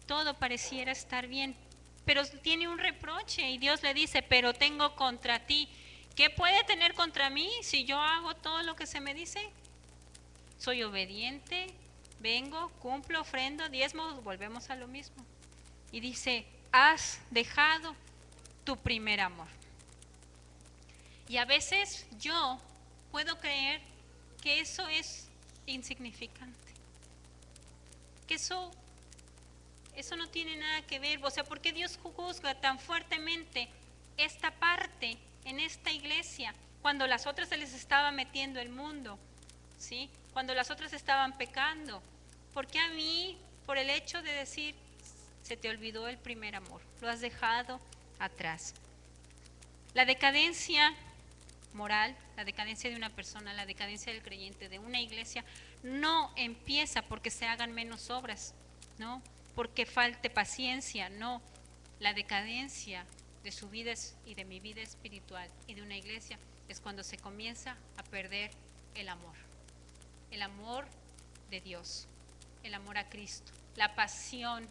todo pareciera estar bien, pero tiene un reproche y Dios le dice, pero tengo contra ti. ¿Qué puede tener contra mí si yo hago todo lo que se me dice? Soy obediente, vengo, cumplo, ofrendo, diezmo, volvemos a lo mismo. Y dice, has dejado tu primer amor. Y a veces yo puedo creer que eso es insignificante, que eso no tiene nada que ver. O sea, ¿por qué Dios juzga tan fuertemente esta parte en esta iglesia cuando las otras se les estaba metiendo el mundo? ¿Sí? Cuando las otras estaban pecando. ¿Por qué a mí, por el hecho de decir, se te olvidó el primer amor, lo has dejado atrás. La decadencia moral, la decadencia de una persona, la decadencia del creyente, de una iglesia, no empieza porque se hagan menos obras, ¿no? Porque falte paciencia, no. La decadencia de su vida y de mi vida espiritual y de una iglesia es cuando se comienza a perder el amor de Dios, el amor a Cristo, la pasión.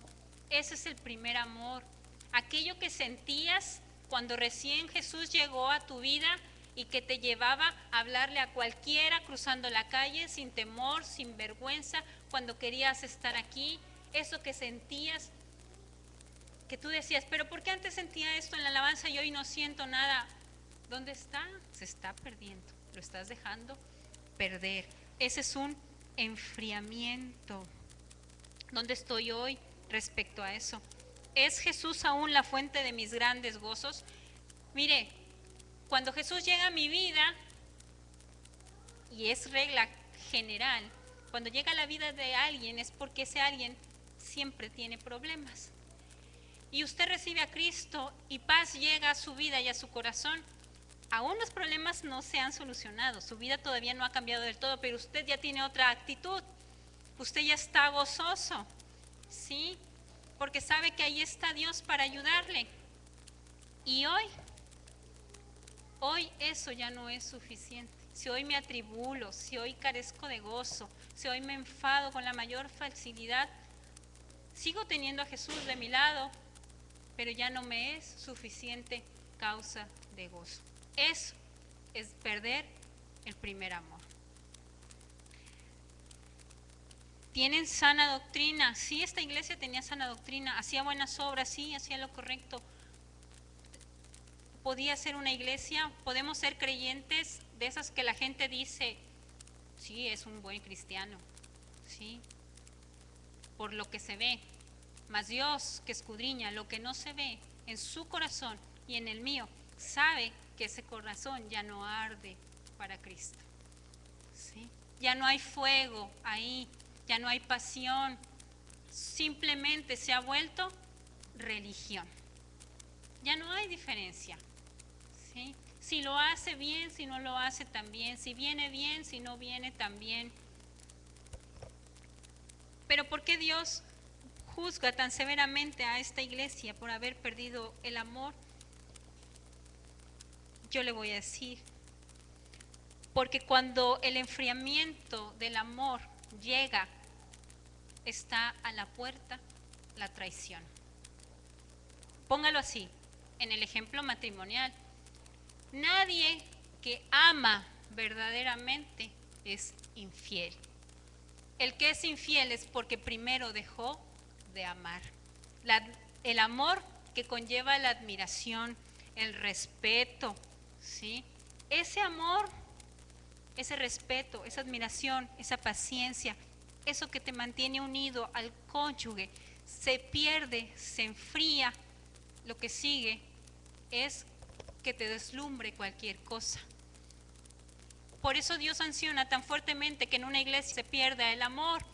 Ese es el primer amor, aquello que sentías cuando recién Jesús llegó a tu vida y que te llevaba a hablarle a cualquiera cruzando la calle sin temor, sin vergüenza, cuando querías estar aquí, eso que sentías, que tú decías, pero ¿por qué antes sentía esto en la alabanza y hoy no siento nada? ¿Dónde está? Se está perdiendo, lo estás dejando perder. Ese es un enfriamiento. ¿Dónde estoy hoy respecto a eso? ¿Es Jesús aún la fuente de mis grandes gozos? Mire, cuando Jesús llega a mi vida, y es regla general, cuando llega a la vida de alguien es porque ese alguien siempre tiene problemas. Y usted recibe a Cristo y paz llega a su vida y a su corazón. Aún los problemas no se han solucionado, su vida todavía no ha cambiado del todo, pero usted ya tiene otra actitud. Usted ya está gozoso, ¿sí? Porque sabe que ahí está Dios para ayudarle. Y hoy eso ya no es suficiente. Si hoy me atribulo, si hoy carezco de gozo, si hoy me enfado con la mayor facilidad, sigo teniendo a Jesús de mi lado, pero ya no me es suficiente causa de gozo. Eso es perder el primer amor. ¿Tienen sana doctrina? Sí, esta iglesia tenía sana doctrina, hacía buenas obras, sí, hacía lo correcto. Podía ser una iglesia, podemos ser creyentes de esas que la gente dice, sí, es un buen cristiano, sí, por lo que se ve. Mas Dios, que escudriña lo que no se ve en su corazón y en el mío, sabe que ese corazón ya no arde para Cristo, ¿sí? Ya no hay fuego ahí, ya no hay pasión, simplemente se ha vuelto religión. Ya no hay diferencia, ¿sí? Si lo hace bien, si no lo hace también, si viene bien, si no viene también. Pero ¿por qué Dios juzga tan severamente a esta iglesia por haber perdido el amor? Yo le voy a decir, porque cuando el enfriamiento del amor llega, está a la puerta la traición. Póngalo así, en el ejemplo matrimonial. Nadie que ama verdaderamente es infiel. El que es infiel es porque primero dejó de amar. El amor que conlleva la admiración, el respeto, ¿sí? Ese amor, ese respeto, esa admiración, esa paciencia, eso que te mantiene unido al cónyuge, se pierde, se enfría. Lo que sigue es que te deslumbre cualquier cosa. Por eso Dios sanciona tan fuertemente que en una iglesia se pierda el amor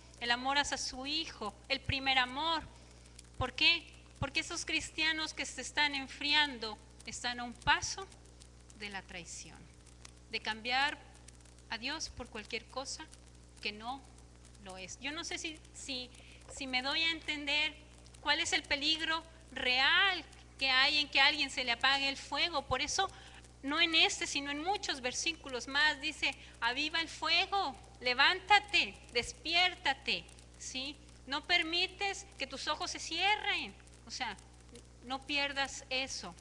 hacia su Hijo, el primer amor. ¿Por qué? Porque esos cristianos que se están enfriando están a un paso de la traición, de cambiar a Dios por cualquier cosa que no lo es. Yo no sé si me doy a entender cuál es el peligro real que hay en que a alguien se le apague el fuego. Por eso, no en este, sino en muchos versículos más, dice, aviva el fuego, levántate, despiértate, ¿sí? No permites que tus ojos se cierren, o sea, no pierdas eso,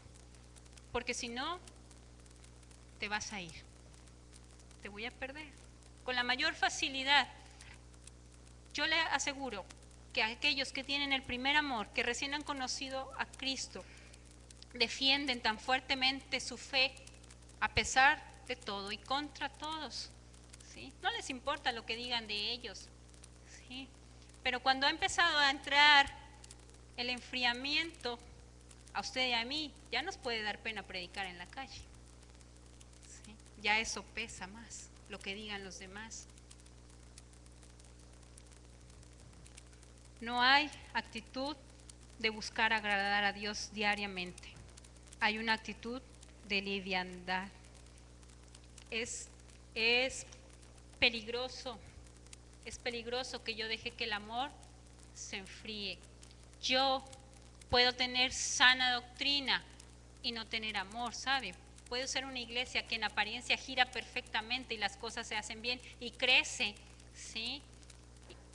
porque si no, te vas a ir, te voy a perder. Con la mayor facilidad, yo le aseguro que aquellos que tienen el primer amor, que recién han conocido a Cristo, defienden tan fuertemente su fe a pesar de todo y contra todos, ¿sí? No les importa lo que digan de ellos, ¿sí? Pero cuando ha empezado a entrar el enfriamiento, a usted y a mí ya nos puede dar pena predicar en la calle, ¿sí? Ya eso pesa más, lo que digan los demás. No hay actitud de buscar agradar a Dios diariamente. Hay una actitud de liviandad. Es peligroso, es peligroso que yo deje que el amor se enfríe. Yo puedo tener sana doctrina y no tener amor, ¿sabe? Puedo ser una iglesia que en apariencia gira perfectamente y las cosas se hacen bien y crece, ¿sí?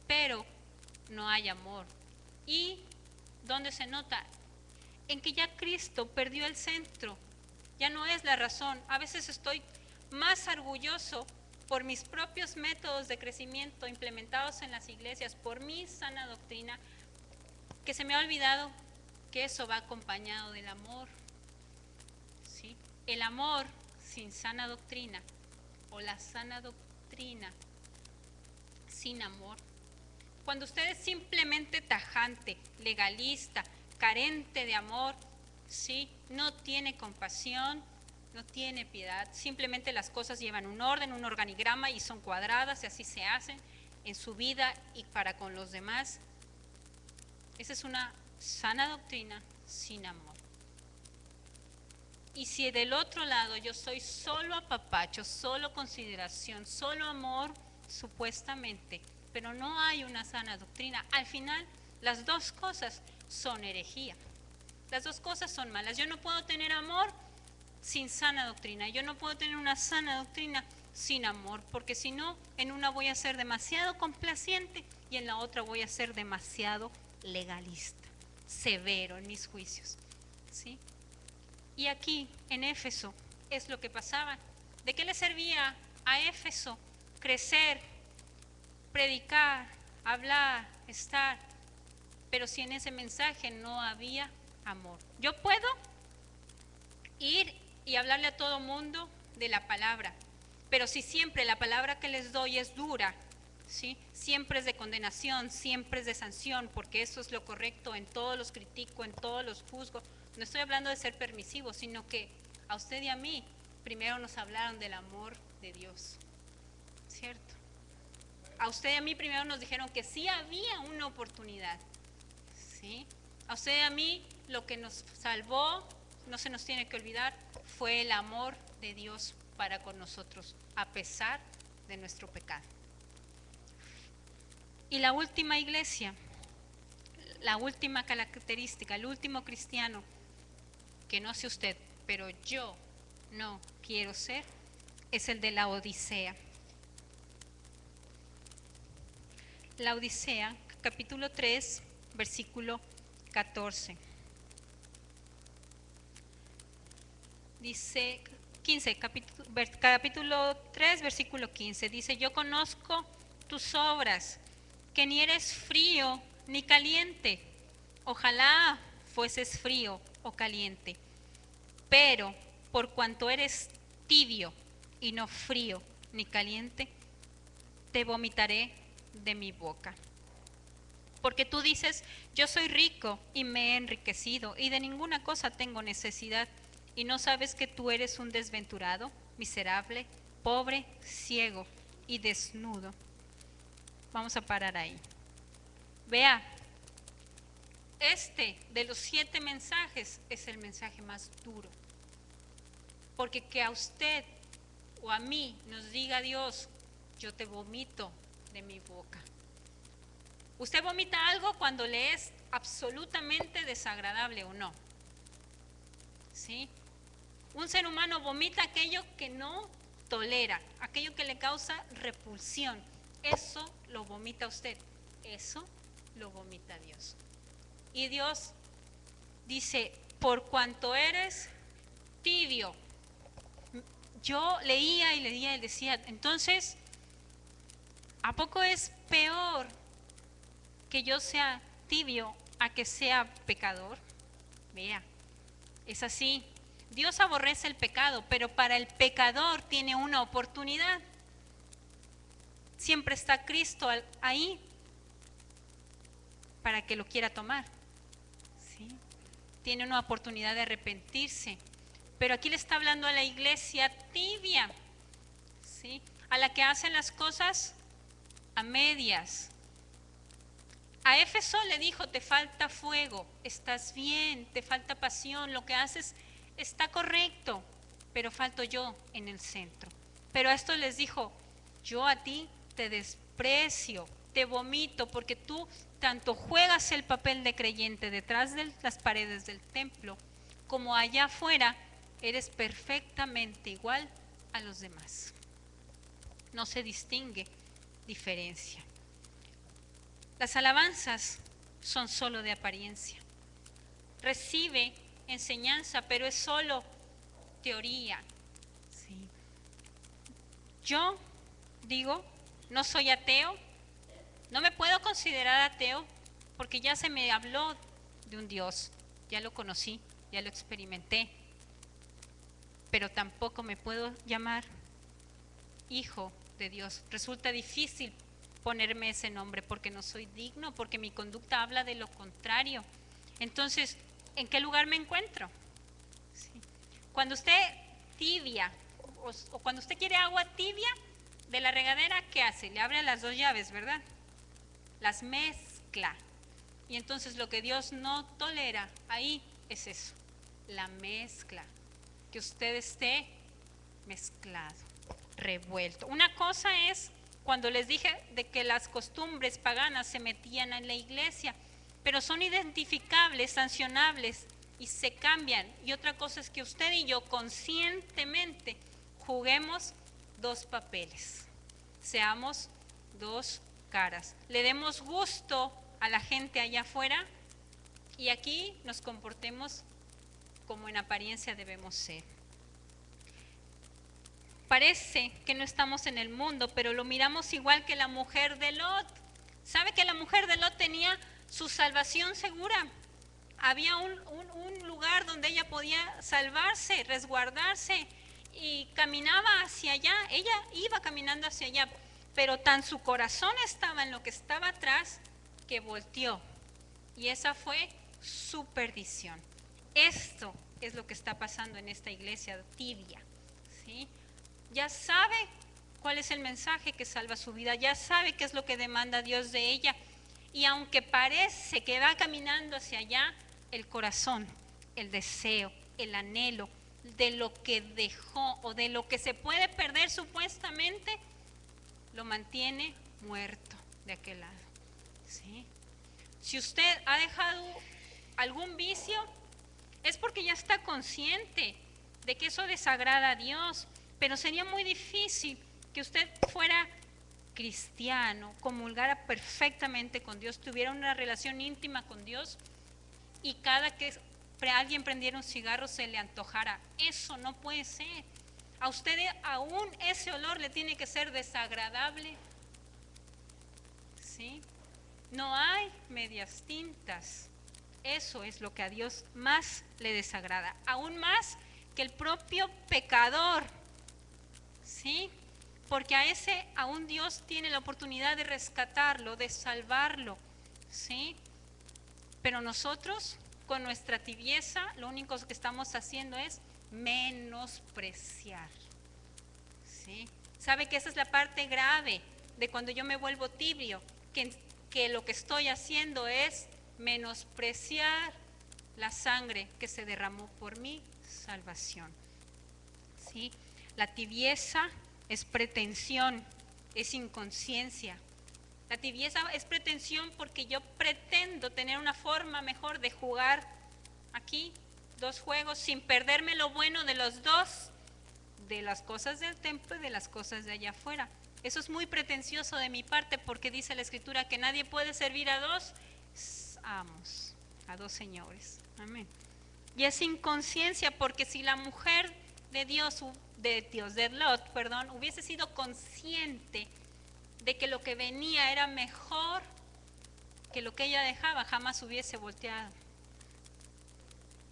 Pero no hay amor. ¿Y dónde se nota? En que ya Cristo perdió el centro. Ya no es la razón. A veces estoy más orgulloso por mis propios métodos de crecimiento implementados en las iglesias, por mi sana doctrina, que se me ha olvidado que eso va acompañado del amor. ¿Sí? El amor sin sana doctrina o la sana doctrina sin amor. Cuando usted es simplemente tajante, legalista, carente de amor, ¿sí? No tiene compasión, no tiene piedad, simplemente las cosas llevan un orden, un organigrama y son cuadradas y así se hacen en su vida y para con los demás. Esa es una sana doctrina sin amor. Y si del otro lado yo soy solo apapacho, solo consideración, solo amor, supuestamente, pero no hay una sana doctrina, al final las dos cosas son herejía. Las dos cosas son malas. Yo no puedo tener amor sin sana doctrina. Yo no puedo tener una sana doctrina sin amor, porque si no, en una voy a ser demasiado complaciente y en la otra voy a ser demasiado legalista, severo en mis juicios, ¿sí? Y aquí, en Éfeso, es lo que pasaba. ¿De qué le servía a Éfeso crecer, predicar, hablar, estar? Pero si en ese mensaje no había amor. Yo puedo ir y hablarle a todo mundo de la palabra, pero si siempre la palabra que les doy es dura, ¿sí? Siempre es de condenación, siempre es de sanción, porque eso es lo correcto, en todos los critico, en todos los juzgo. No estoy hablando de ser permisivo, sino que a usted y a mí primero nos hablaron del amor de Dios, ¿cierto? A usted y a mí primero nos dijeron que sí había una oportunidad, ¿sí? A usted y a mí lo que nos salvó, no se nos tiene que olvidar, fue el amor de Dios para con nosotros, a pesar de nuestro pecado. Y la última iglesia, la última característica, el último cristiano, que no sé usted, pero yo no quiero ser, es el de la Odisea. La Odisea, capítulo 3, versículo 14. Dice 15, capítulo 3, versículo 15. Dice, yo conozco tus obras, que ni eres frío ni caliente. Ojalá fueses frío o caliente. Pero por cuanto eres tibio y no frío ni caliente, te vomitaré de mi boca. Porque tú dices, yo soy rico y me he enriquecido y de ninguna cosa tengo necesidad, y no sabes que tú eres un desventurado, miserable, pobre, ciego y desnudo. Vamos a parar ahí. Vea, este de los 7 mensajes es el mensaje más duro. Porque que a usted o a mí nos diga Dios, yo te vomito de mi boca. ¿Usted vomita algo cuando le es absolutamente desagradable o no? ¿Sí? Un ser humano vomita aquello que no tolera, aquello que le causa repulsión. Eso lo vomita usted, eso lo vomita Dios. Y Dios dice, por cuanto eres tibio. Yo leía y leía y decía, entonces, ¿a poco es peor que yo sea tibio a que sea pecador? Vea, es así. Dios aborrece el pecado, pero para el pecador tiene una oportunidad. Siempre está Cristo ahí para que lo quiera tomar. ¿Sí? Tiene una oportunidad de arrepentirse. Pero aquí le está hablando a la iglesia tibia, ¿sí? A la que hacen las cosas a medias. A Éfeso le dijo, te falta fuego, estás bien, te falta pasión, lo que haces está correcto, pero falto yo en el centro. Pero a esto les dijo, yo a ti te desprecio, te vomito, porque tú tanto juegas el papel de creyente detrás de las paredes del templo, como allá afuera eres perfectamente igual a los demás. No se distingue diferencia. Las alabanzas son solo de apariencia. Recibe enseñanza, pero es solo teoría. ¿Sí? Yo digo, no soy ateo, no me puedo considerar ateo porque ya se me habló de un Dios, ya lo conocí, ya lo experimenté, pero tampoco me puedo llamar hijo de Dios. Resulta difícil ponerme ese nombre porque no soy digno, porque mi conducta habla de lo contrario. Entonces, ¿en qué lugar me encuentro? Sí. Cuando usted tibia o cuando usted quiere agua tibia de la regadera, ¿qué hace? Le abre las dos llaves, ¿verdad? Las mezcla. Y entonces lo que Dios no tolera ahí es eso, la mezcla, que usted esté mezclado, revuelto. Una cosa es cuando les dije de que las costumbres paganas se metían en la iglesia, pero son identificables, sancionables y se cambian. Y otra cosa es que usted y yo conscientemente juguemos dos papeles, seamos dos caras, le demos gusto a la gente allá afuera y aquí nos comportemos como en apariencia debemos ser. Parece que no estamos en el mundo, pero lo miramos igual que la mujer de Lot. ¿Sabe que la mujer de Lot tenía su salvación segura? Había un lugar donde ella podía salvarse, resguardarse y caminaba hacia allá. Ella iba caminando hacia allá, pero tan su corazón estaba en lo que estaba atrás que volteó. Y esa fue su perdición. Esto es lo que está pasando en esta iglesia tibia, ¿sí? Ya sabe cuál es el mensaje que salva su vida, ya sabe qué es lo que demanda Dios de ella. Y aunque parece que va caminando hacia allá, el corazón, el deseo, el anhelo de lo que dejó o de lo que se puede perder supuestamente, lo mantiene muerto de aquel lado. ¿Sí? Si usted ha dejado algún vicio, es porque ya está consciente de que eso desagrada a Dios. Pero sería muy difícil que usted fuera cristiano, comulgara perfectamente con Dios, tuviera una relación íntima con Dios y cada que alguien prendiera un cigarro se le antojara. Eso no puede ser. A usted aún ese olor le tiene que ser desagradable. ¿Sí? No hay medias tintas. Eso es lo que a Dios más le desagrada, aún más que el propio pecador. ¿Sí? Porque aún Dios tiene la oportunidad de rescatarlo, de salvarlo, ¿sí? Pero nosotros, con nuestra tibieza, lo único que estamos haciendo es menospreciar, ¿sí? ¿Sabe que esa es la parte grave de cuando yo me vuelvo tibio? Que lo que estoy haciendo es menospreciar la sangre que se derramó por mi salvación, ¿sí? La tibieza es pretensión, es inconsciencia. La tibieza es pretensión porque yo pretendo tener una forma mejor de jugar aquí dos juegos sin perderme lo bueno de los dos, de las cosas del templo y de las cosas de allá afuera. Eso es muy pretencioso de mi parte porque dice la Escritura que nadie puede servir a dos amos, a dos señores. Amén. Y es inconsciencia porque si la mujer de Lot, hubiese sido consciente de que lo que venía era mejor que lo que ella dejaba, jamás hubiese volteado.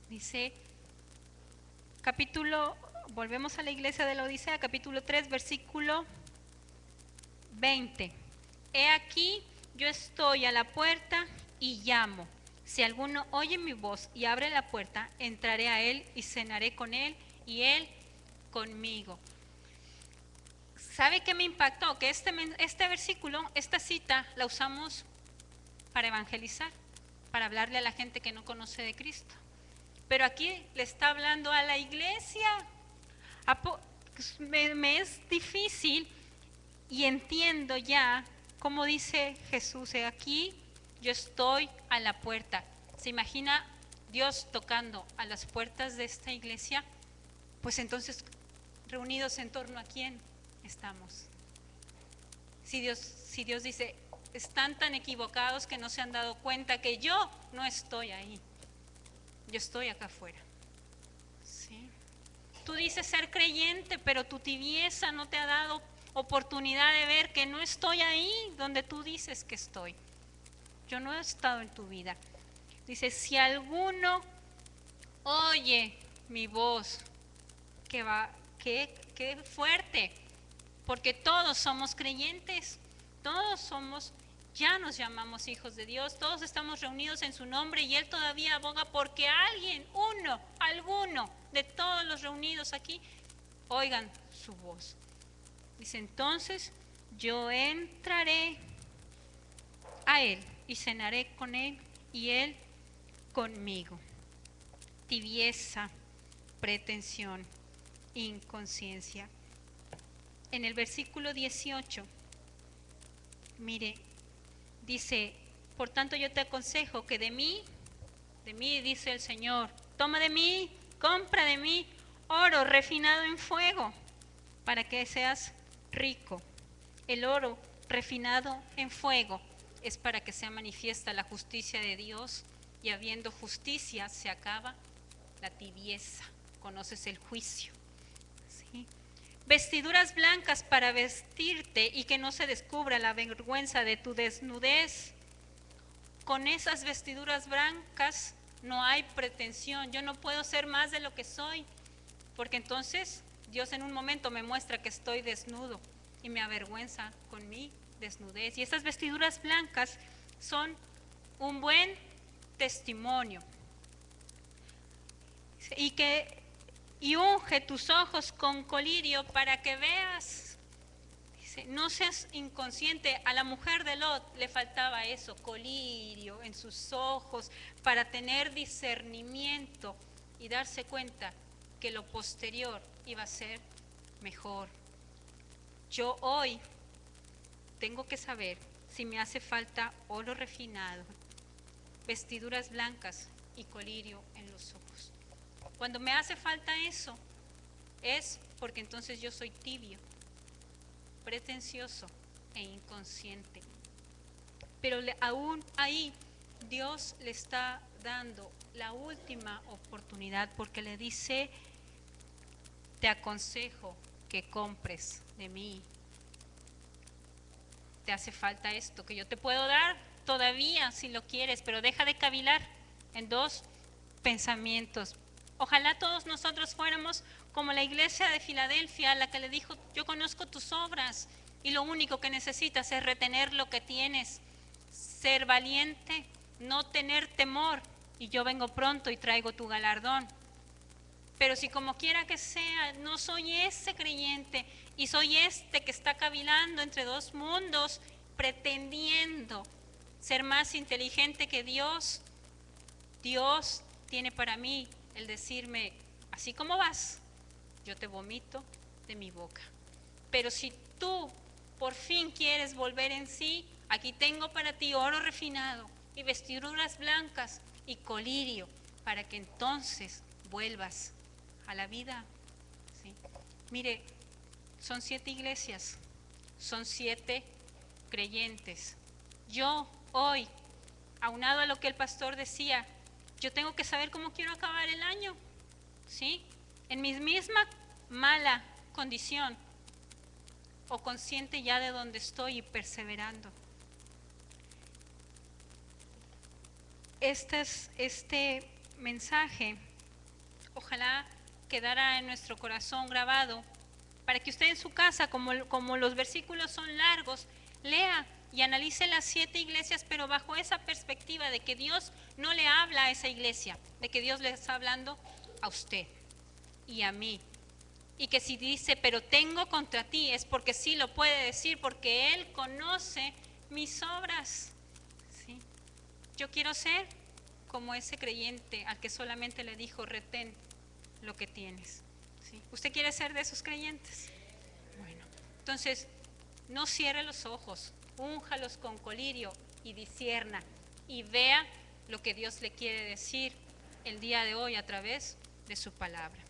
Dice, volvemos a la iglesia de la Odisea, capítulo 3, versículo 20. He aquí, yo estoy a la puerta y llamo. Si alguno oye mi voz y abre la puerta, entraré a él y cenaré con él y él conmigo. ¿Sabe qué me impactó? Que este versículo, esta cita, la usamos para evangelizar, para hablarle a la gente que no conoce de Cristo. Pero aquí le está hablando a la iglesia. Me es difícil y entiendo ya cómo dice Jesús, aquí yo estoy a la puerta. ¿Se imagina Dios tocando a las puertas de esta iglesia? Pues entonces, reunidos en torno a quién estamos. Si Dios dice, están tan equivocados que no se han dado cuenta que yo no estoy ahí. Yo estoy acá afuera. ¿Sí? Tú dices ser creyente, pero tu tibieza no te ha dado oportunidad de ver que no estoy ahí donde tú dices que estoy. Yo no he estado en tu vida. Dice, si alguno oye mi voz, qué fuerte, porque todos somos creyentes, ya nos llamamos hijos de Dios, todos estamos reunidos en su nombre y Él todavía aboga porque alguien, alguno de todos los reunidos aquí, oigan su voz. Dice, entonces yo entraré a Él y cenaré con Él y Él conmigo. Tibieza, pretensión, inconsciencia. En el versículo 18, mire, dice, por tanto yo te aconsejo que de mí dice el Señor, toma de mí, compra de mí oro refinado en fuego, para que seas rico. El oro refinado en fuego es para que sea manifiesta la justicia de Dios, y habiendo justicia se acaba la tibieza, conoces el juicio. ¿Sí? Vestiduras blancas para vestirte y que no se descubra la vergüenza de tu desnudez. Con esas vestiduras blancas no hay pretensión, yo no puedo ser más de lo que soy, porque entonces Dios en un momento me muestra que estoy desnudo y me avergüenza con mi desnudez. Y estas vestiduras blancas son un buen testimonio. Y unge tus ojos con colirio para que veas. Dice, no seas inconsciente. A la mujer de Lot le faltaba eso, colirio en sus ojos, para tener discernimiento y darse cuenta que lo posterior iba a ser mejor. Yo hoy tengo que saber si me hace falta oro refinado, vestiduras blancas y colirio en los ojos. Cuando me hace falta eso, es porque entonces yo soy tibio, pretencioso e inconsciente. Pero aún ahí Dios le está dando la última oportunidad, porque le dice, te aconsejo que compres de mí. Te hace falta esto que yo te puedo dar todavía si lo quieres, pero deja de cavilar en dos pensamientos. Ojalá todos nosotros fuéramos como la iglesia de Filadelfia, a la que le dijo, yo conozco tus obras y lo único que necesitas es retener lo que tienes, ser valiente, no tener temor, y yo vengo pronto y traigo tu galardón. Pero si como quiera que sea, no soy ese creyente y soy este que está cavilando entre dos mundos, pretendiendo ser más inteligente que Dios, Dios tiene para mí el decirme, así como vas, yo te vomito de mi boca. Pero si tú por fin quieres volver en sí, aquí tengo para ti oro refinado y vestiduras blancas y colirio, para que entonces vuelvas a la vida. ¿Sí? Mire, son 7 iglesias, son 7 creyentes. Yo hoy, aunado a lo que el pastor decía, yo tengo que saber cómo quiero acabar el año, ¿sí? En mi misma mala condición, o consciente ya de donde estoy y perseverando. Este mensaje, ojalá quedara en nuestro corazón grabado, para que usted en su casa, como los versículos son largos, lea y analice las 7 iglesias, pero bajo esa perspectiva de que Dios no le habla a esa iglesia, de que Dios le está hablando a usted y a mí. Y que si dice, pero tengo contra ti, es porque sí lo puede decir, porque Él conoce mis obras. ¿Sí? Yo quiero ser como ese creyente al que solamente le dijo, retén lo que tienes. ¿Sí? ¿Usted quiere ser de esos creyentes? Bueno, entonces no cierre los ojos, únjalos con colirio y discierna y vea lo que Dios le quiere decir el día de hoy a través de su palabra.